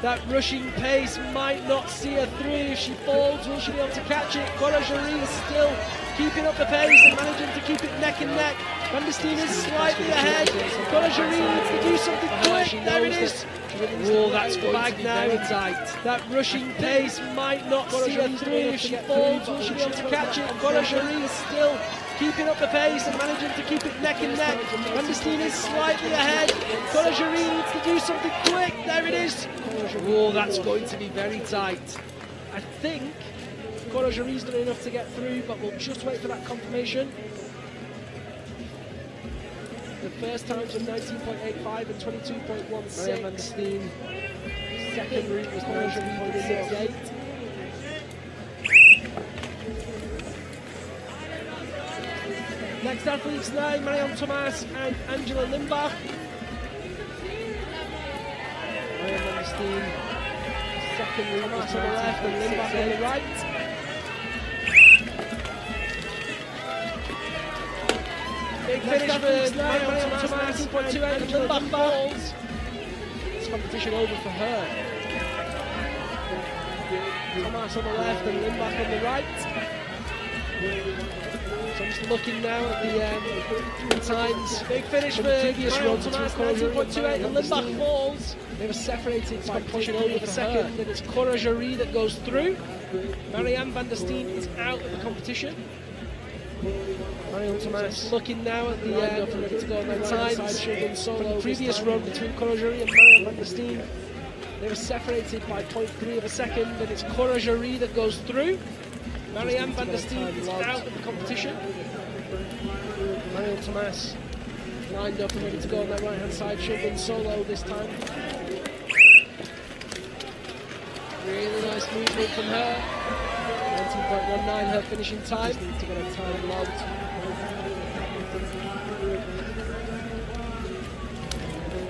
that rushing pace might not see her through. If she falls, will she be able to catch it? Cora Jarry is still keeping up the pace and managing to keep it neck and neck. Van der Steen is slightly ahead. Cora Jarry needs to do something quick. There it is. Oh, that's flagged now. That rushing pace might not see her through. If she falls, will she be able to catch it? Corajari is still keeping up the pace and managing to keep it neck and neck. Van der Steen is slightly ahead. Corajari needs to do something quick. There it is. Oh, that's going to be very tight. I think Corajari's done enough to get through, but we'll just wait for that confirmation. The first times were 19.85 and 22.16. Van der Steen. Second route was 19.68. Next athletes now, Marianne Thomas and Angela Limbach. Marianne Van der Steen, second route was to the left and Limbach on the right. Big finish for Marianne Thomas, 19.28 and Limbach falls. This competition over for her. Thomas on the left and Limbach on the right. So I'm just looking now at the times. Big finish for previous run, Thomas, 19.28 and Limbach falls. They were separated by pushing over the second. Then it's Corajari that goes through. Marianne Van der Steen is out of the competition. Marianne Thomas looking now at the ready to go on the times from the previous run between Corajari and Marianne Van der Steen. They were separated by 0.3 of a second. Then it's Corajari that goes through. Marianne Van der Steen is out of the competition. Marianne Thomas lined up and ready to go on that right hand side. She'll win solo this time. Really nice movement from her. 19.19 her finishing time. Just needs to get her time logged.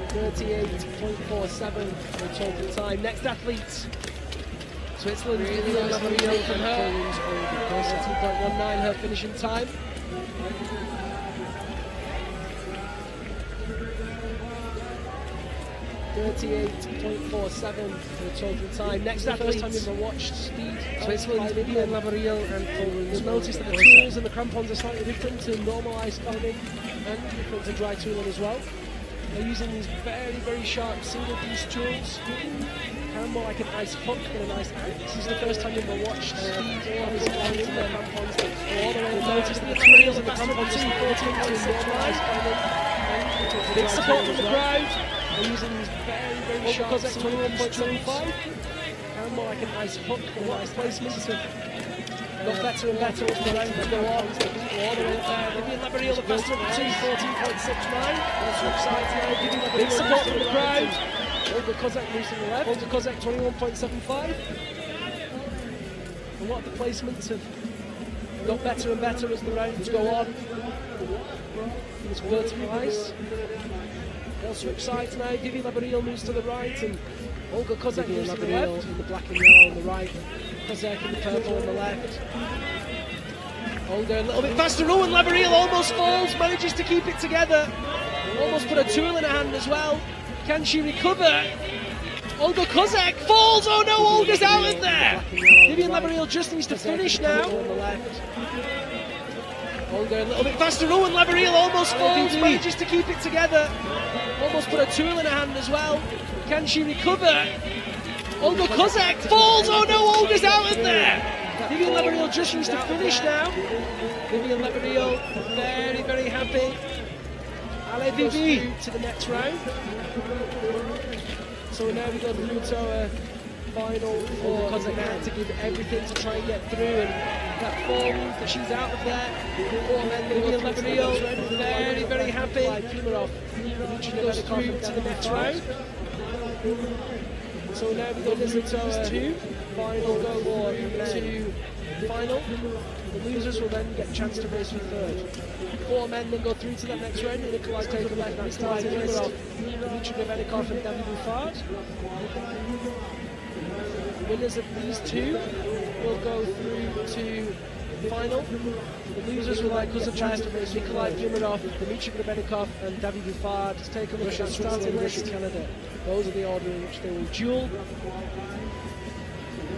38.47 for total time. Next athletes. Switzerland, really nice movement from her. 19.19 her finishing time. .47 for the total time. Next athletes. First time we've ever watched speed. Switzerland, Vivian Lavariel and Poland. You'll notice that the tools and the crampons are slightly different to normal ice climbing and different to dry tooling as well. They're using these very, very sharp single-piece tools. Kind of more like an ice hook than an ice axe. This is the first time we've ever watched speed ice climbing and the crampons that go all the way. You'll notice that the tools and the crampons are supporting to normal ice climbing. Big support from the crowd. They're using these very, very sharp 21.25. Kind of more like an ice hook than an ice placement. Got better and better as the rounds go on. All the way up there. Vivian Lavariel the faster of the two, 14.69. Big support from the crowd. Olga Kozak moves to the left. Olga Kozak 21.75. And what the placements have got better and better as the rounds go on. It's vertical ice. They'll switch sides now. Vivian Lavariel moves to the right and Olga Kozak moves to the left. In the black and yellow on the right. Kozak in the purple on the left. Olga a little bit faster. Oh, and Lavariel almost falls. Manages to keep it together. Almost put a tool in her hand as well. Can she recover? Olga Kozak falls. Oh no, Olga's out of there. Vivian Lavariel just needs to finish now. Olga a little bit faster. Oh, and Lavariel almost falls. Manages to keep it together. Almost put a tool in her hand as well. Can she recover? Olga Kozak falls. Oh no, Olga's out of there. Vivian Lavariel just needs to finish now. Vivian Lavariel very, very happy. Allez, Vivi to the next round. So now we go through to our final for Kozak now to give everything to try and get through, and that form that she's out of there. Vivian Lavariel very, very happy. Dimitri goes through to the next round. So now we go through to our final go for two final. The losers will then get a chance to race for third. 4 men then go through to that next round. Nikolai take a left, that's Dimitri Belikov and David Bouffard. The winners of these two will go through to the final. The losers will like chance to race Nikolai Dimitri Belikov and David Bouffard. Let's take a look at the starting list. Canada. Those are the order in which they will duel.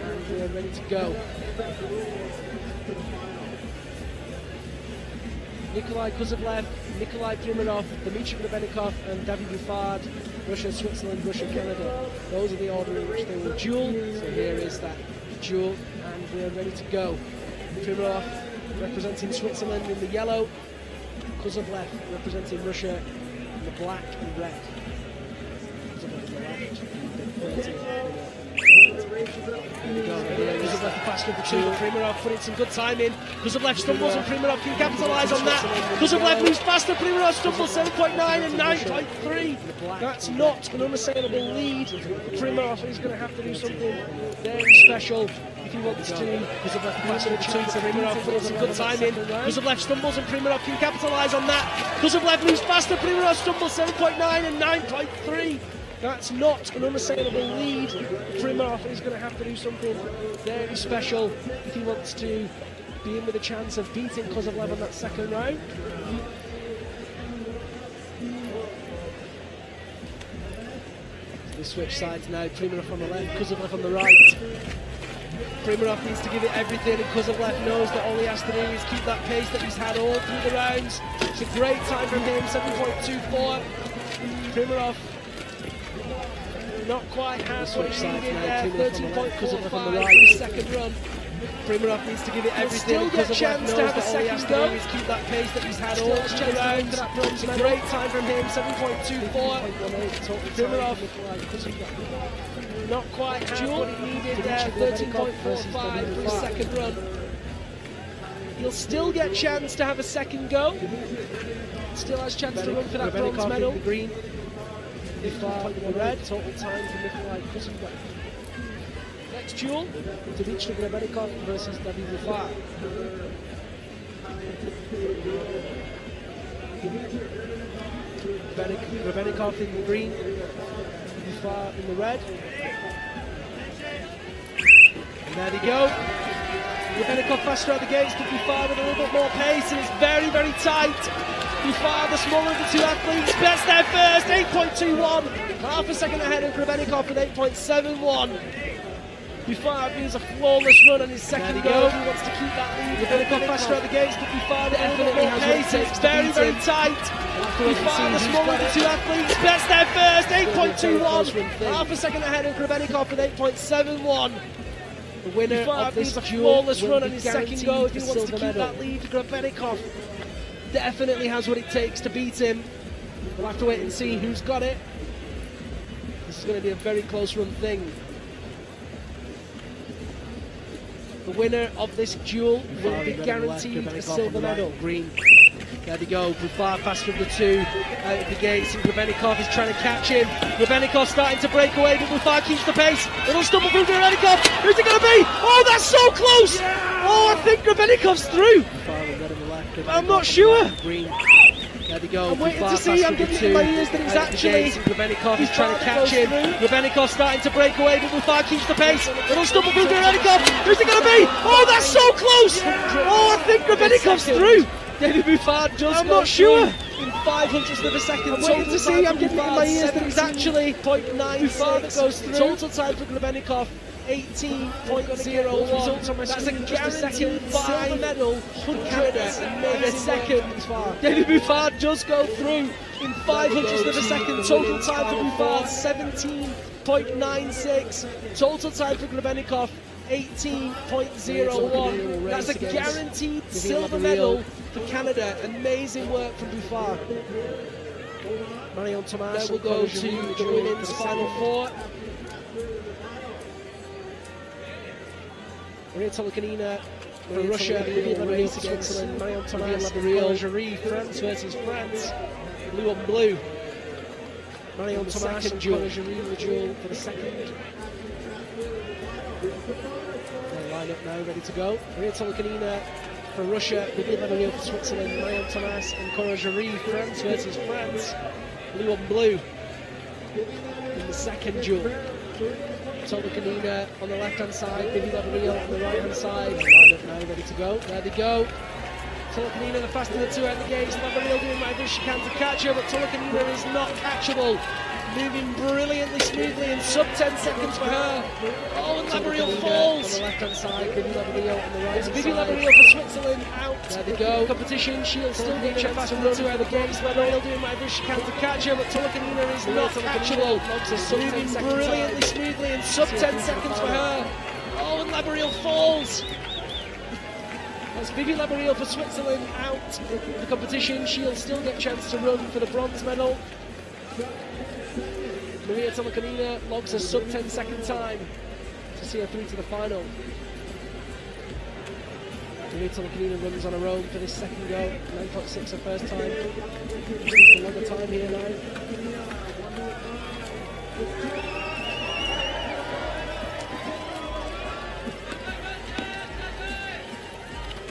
And we are ready to go. Nikolai Kozlovlev, Nikolai Primarov, Dimitri Belikov, and David Bouffard. Russia, Switzerland, Russia, Canada. Those are the order in which they will duel. So here is that duel, and we're ready to go. Primarov representing Switzerland in the yellow, Kozlovlev representing Russia in the black and red. Kozlovlev on the left, there we go. Kozlovlev faster of the two. Primarov putting some good time in. Kozlovlev stumbles and Primarov can capitalise on that. Kozlovlev moves faster. Primarov stumbles 7.9 and 9.3. That's not an unassailable lead. Primarov is going to have to do something very special if he wants to. Kozlovlev faster of the two. Primarov putting some good time in. Kozlovlev stumbles and Primarov can capitalise on that. Kozlovlev moves faster. Primarov stumbles 7.9 and 9.3. That's not an unassailable lead. Primarov is going to have to do something very special if he wants to be in with a chance of beating Kozlovlev on that second round. So they switch sides now. Primarov on the left, Kozlovlev on the right. Primarov needs to give it everything, and Kozlovlev knows that all he has to do is keep that pace that he's had all through the rounds. It's a great time from him, 7.24. Primarov not quite has what he needed there, 13.45 on the right, second run. Primarov needs to give it everything. Still get a chance to have a second go. Is keep that pace that he's had all through the rounds. It's a great time from him, 7.24. Primarov not quite has what he needed there, 13.45 for his second run. He'll still get a chance to have a second go. Still has a chance to run for that bronze medal. Green. Bouffard in the red, total time for Nikolai Kozlovlev. Next duel, Dimitri Belikov versus David Bouffard. Belikov in the green, Bouffard in the red. And there they go. Belikov faster out the gates, but Bouffard with a little bit more pace, and it's very, very tight. Bouffard, the smaller of the two athletes, best there first, 8.21. Half a second ahead of Belikov with 8.71. Bouffard needs a flawless run on his second go. He wants to keep that lead. Belikov faster out the gates, but Bouffard a little bit more pace. It's very, very tight. Bouffard, the smaller of the two athletes, best there first, 8.21. Half a second ahead of Belikov with 8.71. The winner of this duel flawless run on his second go if he wants to keep that lead. Belikov definitely has what it takes to beat him. We'll have to wait and see who's got it. This is going to be a very close run thing. The winner of this duel will be guaranteed a silver medal. Green. There they go. Bouffard faster of the two out of the gates, and Belikov is trying to catch him. Belikov starting to break away, but Bouffard keeps the pace. It'll stumble through Belikov. Who's it going to be? Oh, that's so close! Oh, I think Belikov's through. I'm not sure. Green. There they go. I'm waiting to see. I'm getting it in my ears that it's actually. Belikov is trying to catch him. Belikov starting to break away, but Bouffard keeps the pace. It'll stumble through Belikov. Who's it going to be? Oh, that's so close! Oh, I think Belikov's through. David Bouffard does I'm not sure. In 500ths of a second. I'm waiting to see. I'm getting it in my ears that it's actually 0.96 that goes through. Total time for Belikov 18.01. That's a guaranteed silver medal for Canada in a second. David Bouffard does go through in 500ths of a second. Total time for Bouffard 17.96. Total time for Belikov 18.01. That's a guaranteed silver medal for Canada. Amazing work from Bouffard. Marion Thomas will go to the women's final four. Maria Tolokanina for Russia, Vivian against Switzerland, Marion Thomas, Coragerie, France versus France, blue on blue. Marion Thomas and Coragerie the duel for the second. They line up now, ready to go. Maria Tolokanina for Russia, Vivian for Switzerland, Marion Thomas and Coragerie, France versus France, blue on blue in the second duel. Tolokanina on the left-hand side, Vivi Labarille on the right-hand side. Line up now, ready to go. There they go. Tolokanina, the faster of the two out the gates. Labarille doing whatever she can to catch her, but Tolokanina is not catchable. Moving brilliantly smoothly in sub 10 seconds for her. Oh, and Labarille falls. On the left-hand side, Vivi Labarille on the right-hand side. It's Vivi Labarille for Switzerland out. There they go. Competition, she'll still get a chance to run to the gates. Manuel doing whatever she can to catch her, but Tolakanina is not catchable. Moving brilliantly smoothly in sub 10 seconds for her. Oh, and Laboriel falls. That's Vivi Laboriel for Switzerland out of the competition. She'll still get a chance to run for the bronze medal. Maria Tolakanina logs a sub 10 second time to see her through to the final. Maria Tolakanina runs on her own for this second go. 9.6 her first time. She's the longer time here now.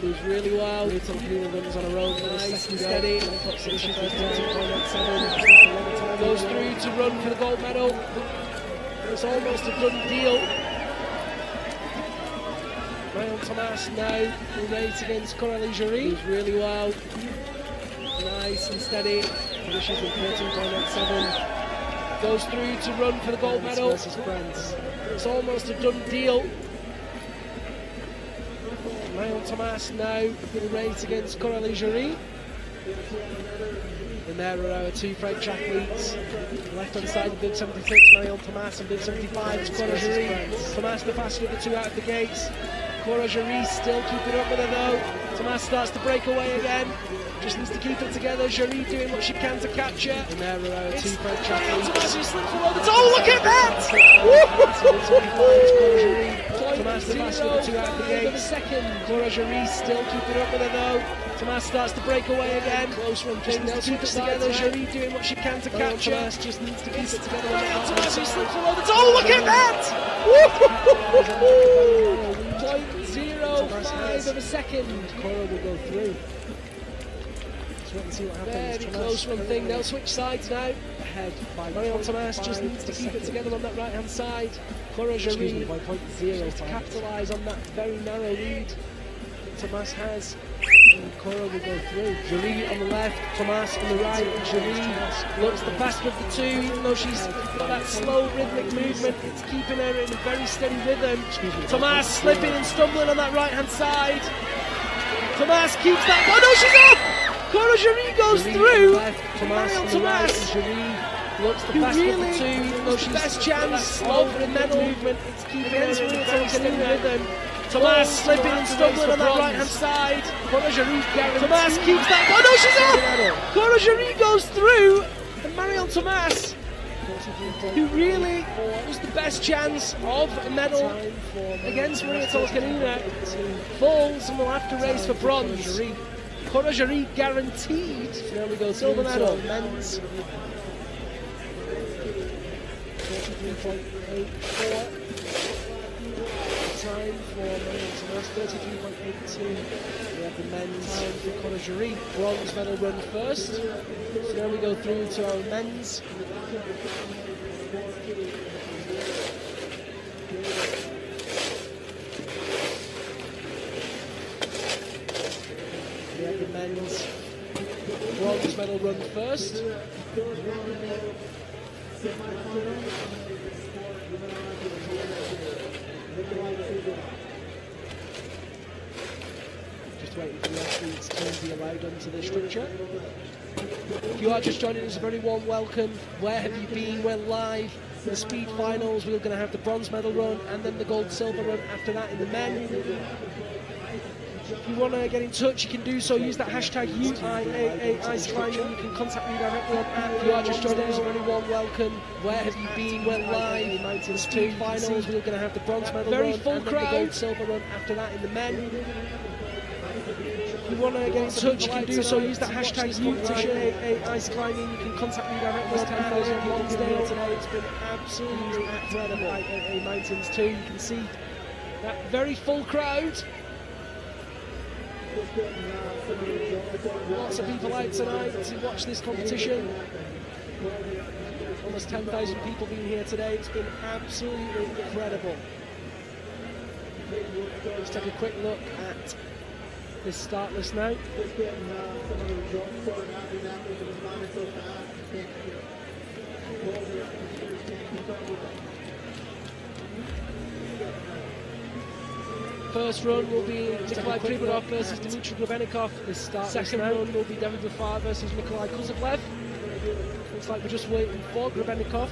Moves really well. Maria Tolakanina runs on her own for this second go. Steady. 9.6 her first time. 2.87. Goes through to run for the gold medal. It's almost a done deal. Marion Thomas now in race against Coralie Jury. Moves really well. Nice and steady. Finishes with 13.87. Goes through to run for the gold medal. Versus France. It's almost a done deal. Marion Thomas now in race against Coralie Jury. And there are our two French athletes. Left hand side, bib 76, Marion Thomas, and bib 75 is Coralie Jury. Thomas the faster of the two out of the gates. Coralie Jury still keeping up with her though. Thomas starts to break away again. Just needs to keep it together. Jury doing what she can to catch her. And there are our two French athletes. Thomas who slips below the oh, look at that! Thomas the faster of the two out of the gates. Coralie Jury still keeping up with her though. Thomas starts to break away again. Close one thing. Just keep it together. Jury doing what she can to catch her. Thomas just needs to keep it together. Thomas who slips below the oh, look at that! 0.05 of a second. Cora will go through. So we can see what happens. Very close one thing. They'll switch sides now. Ahead by Marion Thomas just needs to keep it together on that right hand side. Cora Jury by 0.0 to capitalise on that very narrow lead Thomas has. And Cora will go through. Jury on the left, Thomas on the right. Jury looks the faster of the two, even though she's got that slow rhythmic movement. It's keeping her in a very steady rhythm. Thomas slipping and stumbling on that right hand side. Thomas keeps that. Oh no, she's off! Cora Jury goes through. Marion Thomas looks the best of the two, even though she's best chance of the medal movement. It's keeping her in a very steady rhythm. Thomas slipping and stumbling on that right hand side. Thomas keeps that. Oh no, she's off! Cora Jury goes through, and Marion Thomas, who really was the best chance of a medal against Maria Tolakanina, falls and will have to race for bronze. Cora Jury guaranteed. So now we go silver medal. Men's 43.84. Time for Marion Thomas, 33.82. We have the men's time for Cora Jury. Bronze medal run first. So now we go through to our men's. We have the men's bronze medal run first. Just waiting for the athletes to be allowed onto the structure. If you are just joining us, a very warm welcome. Where have you been? We're live for the speed finals. We're going to have the bronze medal run and then the gold silver run after that in the men. If you want to get in touch, you can do so. Use that hashtag Uiaa aisklaining. You can contact me directly on app. If you are just joining us, a very warm welcome. Where have you been? We're live for the speed finals. We're going to have the bronze medal run and then the gold silver run after that in the men. If you want to get in touch, you can do so. Use that hashtag Uiaa aisklaining. You can contact me directly on app. Lonsdale today. It's been absolutely incredible. Uiaa Mountains too. You can see that very full crowd. Lots of people out tonight to watch this competition. Almost 10,000 people being here today. It's been absolutely incredible. Let's take a quick look at this start list now. First run will be Nikolai Primadov versus Dimitri Grebenikov. Second run will be David Bouffard versus Nikolai Kozlovlev. Looks like we're just waiting for Grebenikov.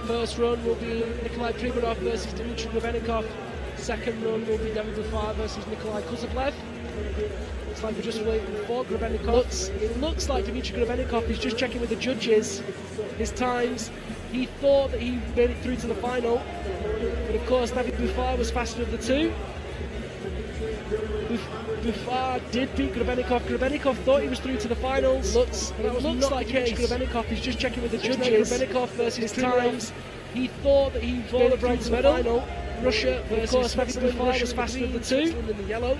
First run will be Nikolai Primadov versus Dimitri Grebenikov. Second run will be David Bouffard versus Nikolai Kozlovlev. Looks like we're just waiting for Grebenikov. It looks like Dimitri Grebenikov is just checking with the judges his times. He thought that he made it through to the final, but of course David Bouffard was faster of the two. Bouffard did beat Grebenikov. Grebenikov thought he was through to the finals. Looks like Dimitri Grebenikov is just checking with the judges. Grebenikov versus his times. He thought that he made it through to the final. Russia versus David Bouffard was faster of the two. In the yellow.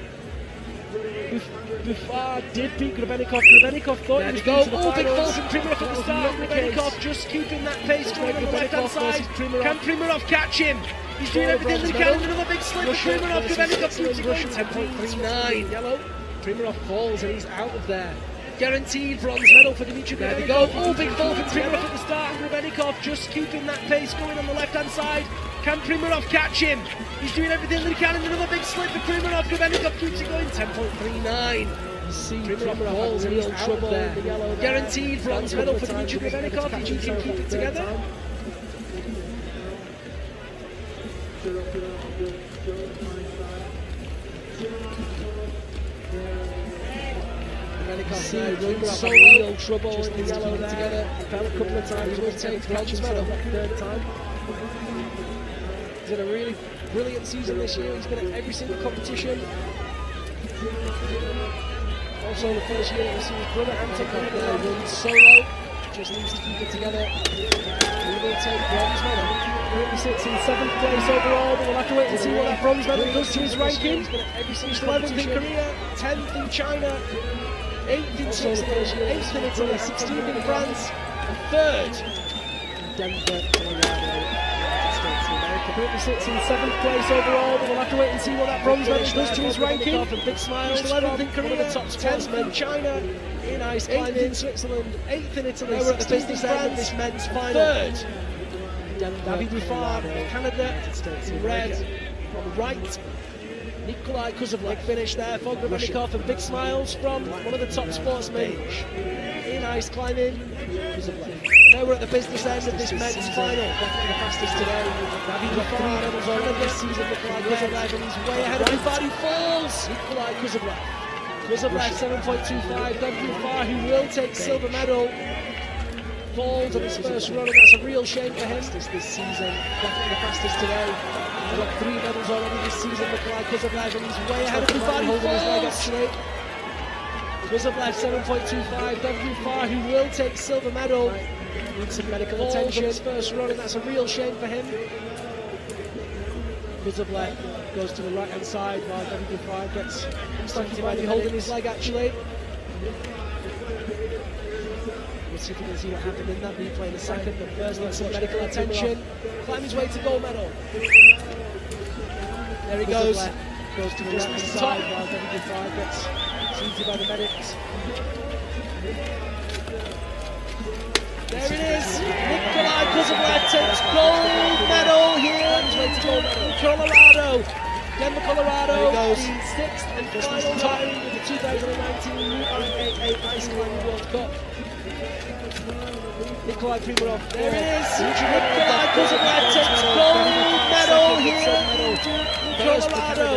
Bouffard did beat Grebenikov. Grebenikov thought he was through to the finals. Big fall from Primadov at the start. Grebenikov just keeping that pace going on the left-hand side. Can Primadov catch him? He's doing everything that he can. Another big slip for Primadov. Grebenikov keeps it going. 10.39. Yellow. Primadov falls and he's out of there. Guaranteed bronze medal for Dimitri Grebenikov. Big fall from Primadov at the start. Grebenikov just keeping that pace going on the left-hand side. Can Primadov catch him? He's doing everything that he can, and another big slip for Primadov. Grebenikov keeps it going. 10.39. Primadov falls and he's out of there. Guaranteed bronze medal for Dimitri Grebenikov. If he can keep it together. Some real trouble in the yellow there. Fell a couple of times. Will take bronze medal third time. He's had a really brilliant season this year. He's been at every single competition. Also in the first year, we'll see his brother Anton runs solo. Just needs to keep it together. He will take bronze medal. He sits in 7th place overall, but we'll have to wait and see what that bronze medal does to his ranking. He's 11th in Korea, 10th in China, 8th in Switzerland, 8th in Italy, 16th in France, and 3rd in Denver, Colorado. Currently sits in 7th place overall, but we'll have to wait and see what that bronze medal does to his ranking. And big smiles. 11th in Korea, the top 10th in China, in ice climbing, 8th in Switzerland, 8th in Italy, 16th in France, this men's final. 3rd, David Bouffard, Canada, in red, on the right. Nikolai Kozlovlev finished there for Grebenikov, and big smiles from one of the top sportsmen in ice climbing. Now we're at the business end of this men's final. Definitely the fastest today. David Bouffard medals already this season. Nikolai Kozlovlev, and he's way ahead of Bouffard. He falls. Nikolai Kozlovlev. Kozlovlev 7.25. David Bouffard, who will take silver medal, falls on his first run, and that's a real shame for him. This season, definitely the fastest today. He's got 3 medals already this season. Nikolai Kozlovlev, and he's way ahead of Bouffard. He falls. Kozlovlev 7.25. David Bouffard, who will take silver medal, needs some medical attention. His first run, and that's a real shame for him. Kozlovlev goes to the right hand side while David Bouffard gets. Looks like he might be holding his leg actually. We'll see if we can see what happened in that replay in a second, but first needs some medical attention. Climb his way to gold medal. There he goes. Goes to the right hand side while David Bouffard gets treated by the medics. There it is. Nikolai Kozlovlev takes gold medal here in Colorado. Denver, Colorado, the 6th and final time of the 2019 Uiaa Ice Climbing World Cup. Nikolai Primadov. There it is. Nikolai Kozlovlev takes gold medal here in Colorado.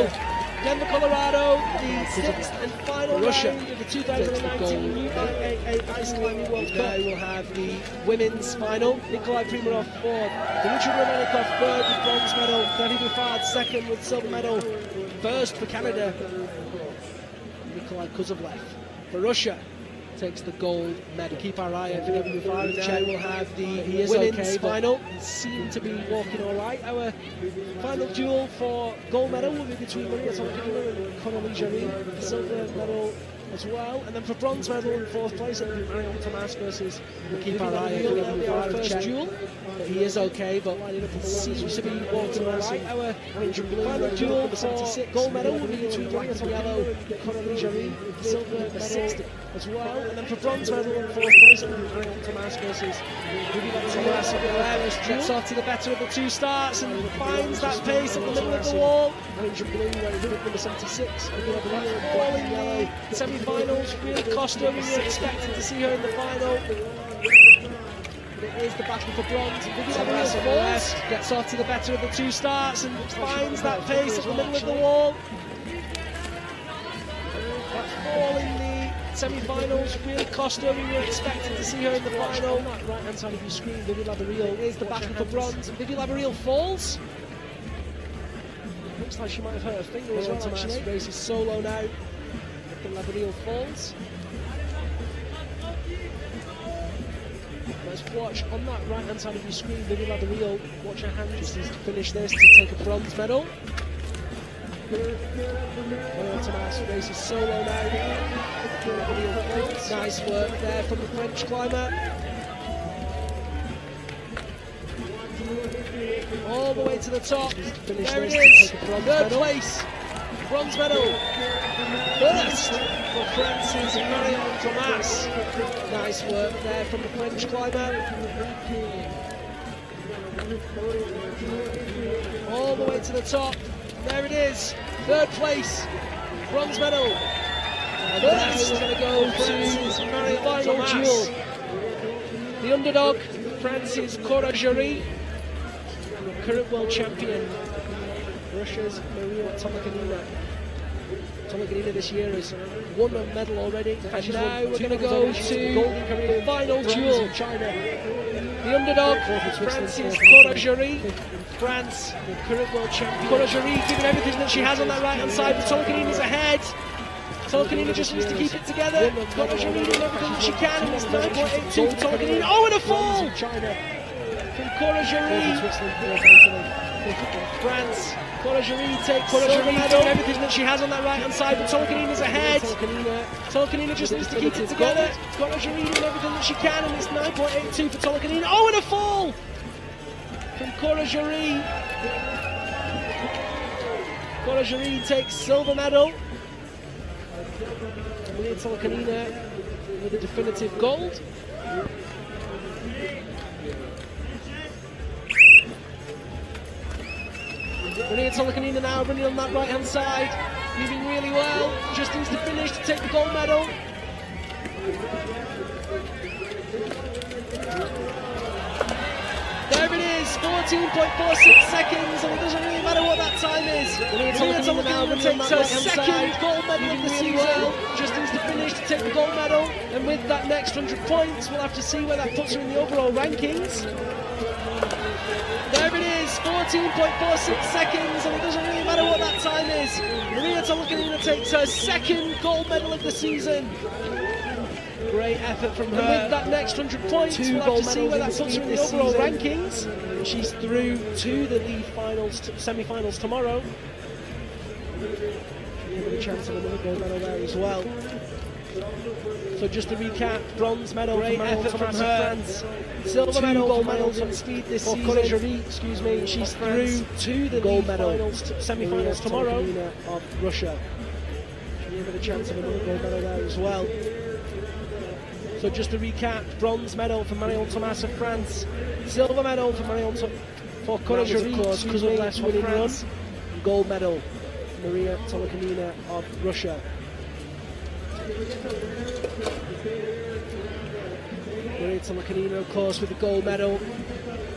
Denver, Colorado, the 6th and final round of the 2019 Uiaa Ice Climbing World Cup. We'll have the women's final. Nikolai Primadov 4th, Dimitri Grebenikov 3rd with bronze medal, David Bouffard 2nd with silver medal, 1st for Canada. Nikolai Kozlovlev for Russia takes the gold medal. Keep our eye out for David Bouffard. And we'll have the women's final. He seemed to be walking all right. Our final duel for gold medal will be between Maria Totten and Connolly Jarry. Silver medal as well. And then for bronze medal in fourth place, it'll be Marion Tomas versus. We'll keep our eye on our first duel. But he is okay, but it seems to be walking right. Our final duel for 76 gold medal will be between black and yellow, Coralie Jarry, silver medal as well. And then for bronze medal in fourth place, it'll be Marion Tomas versus Tomas. Gets off to the better of the two starts and finds that pace at the middle of the wall. Orange and blue, wearing bib number 76. All in yellow. Semi-finals, really cost her. We were expecting to see her in the final. But it is the battle for bronze. Tomas on the left gets off to the better of the two starts and finds that pace at the middle of the wall. That's all in the semi-finals, really cost her. We were expecting to see her in the final. Right hand side of your screen, Vivi Laboriel is the battle for bronze. Vivi Laboriel falls. Looks like she might have hurt her finger as well. Tomas races solo now. Vivi Laboriel falls. Let's watch on that right hand side of your screen, Vivi Laboriel. Watch her hand just needs to finish this to take a bronze medal. Tomas races solo now. Nice work there from the French climber. All the way to the top. There it is. Third place. Bronze medal. First for France's Marion Tomas. Nice work there from the French climber. All the way to the top. There it is. Third place. Bronze medal. And first we're going to go to Marion Tomas. The underdog, France's Jarry. Current world champion, Russia's Maria Tomakanina. Tomakanina this year has won a medal already. And now we're going to go to the final duel. China. The underdog, France's Jarry. France, the current world champion. Jarry giving everything that she has on that right hand side, but Tomakanina's ahead. Tomakanina just needs to keep it together. Jarry doing everything that she can, and it's 9.82 for Tomakanina. Oh, and a fall! From Jarry. France. Jarry takes Jarry doing everything that she has on that right hand side, but Tomakanina's ahead. Tomakanina just needs to keep it together. Jarry doing everything that she can, and it's 9.82 for Tomakanina. Oh, and a fall! From Jarry. Jarry takes silver medal. Maria Tomakanina with a definitive gold. Maria Tomakanina now running on that right hand side, moving really well. Just needs to finish to take the gold medal. There it is, 14.46 seconds, and it doesn't really matter what that time is. Maria Tomakanina takes her second gold medal of the season. Just needs to finish to take the gold medal, and with that next 100 points, we'll have to see where that puts her in the overall rankings. There it is, 14.46 seconds, and it doesn't really matter what that time is. Maria Tomakanina takes her second gold medal of the season. Great effort from her. And with that next 100 points, we'll have to see where that puts her in the overall rankings. And she's through to the league finals, semi-finals tomorrow. She'll have a chance of another gold medal there as well. So just to recap, bronze medal, great effort from France. Silver medal, gold medals on speed this season. Jarry, excuse me, she's through to the gold medal semi-finals tomorrow of Russia. She'll have a chance of another gold medal there as well. So just to recap, bronze medal for Marion Tomas of France, silver medal for Marion for Jarry, of course, because of less winning run, gold medal for Maria Tomakanina of Russia. Maria Tomakanina, of course, with the gold medal.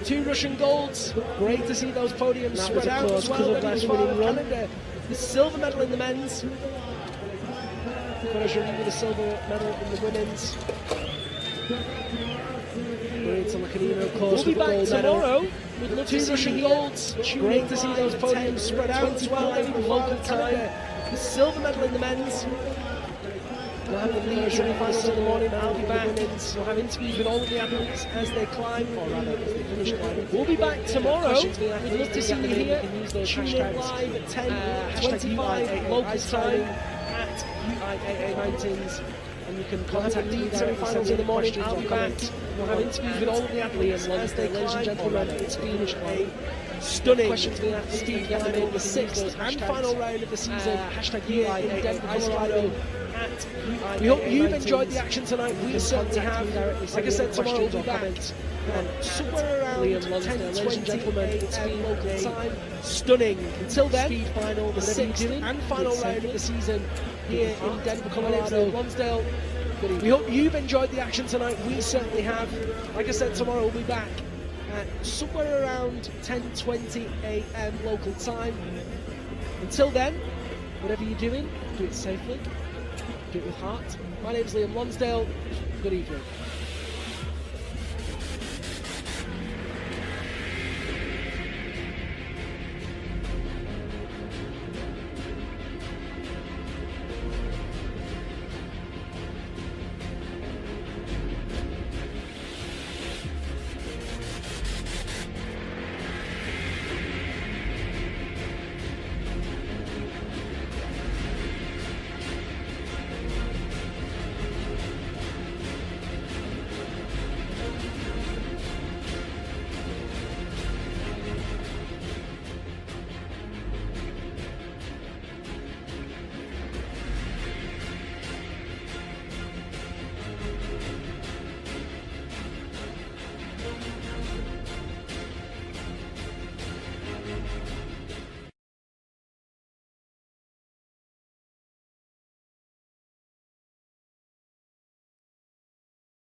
2 Russian golds. Great to see those podiums spread out as well. Less winning run. The silver medal in the men's. Jarry with a silver medal in the women's. Maria Tomakanina, of course, with the gold medal. We'd love to see 2 Russian golds. Great to see those podiums spread out as well. Local time. The silver medal in the men's. We'll have the league semi-finals in the morning. I'll be back. We'll have interviews with all of the athletes as they climb, or rather, as they finish climbing. We'll be back tomorrow. We'd love to see you here. Tune in live at 10:25 local time. at Uiaa Mountains. And you can contact me there at the semi-finals in the morning. I'll be back. We'll have interviews with all of the athletes as they climb. Ladies and gentlemen, it's been a stunning speed final, the sixth and final round of the season here in Denver, Colorado. We hope you've enjoyed the action tonight. We certainly have. Like I said, tomorrow we'll be back somewhere around 10:20 a.m. local time. Stunning. Until then, speed final, the sixth and final round of the season here in Denver, Colorado. Lonsdale. We hope you've enjoyed the action tonight. We certainly have. Like I said, tomorrow we'll be back at somewhere around 10:20 a.m. local time. Until then, whatever you're doing, do it safely, do it with heart. My name's Liam Lonsdale. Good evening.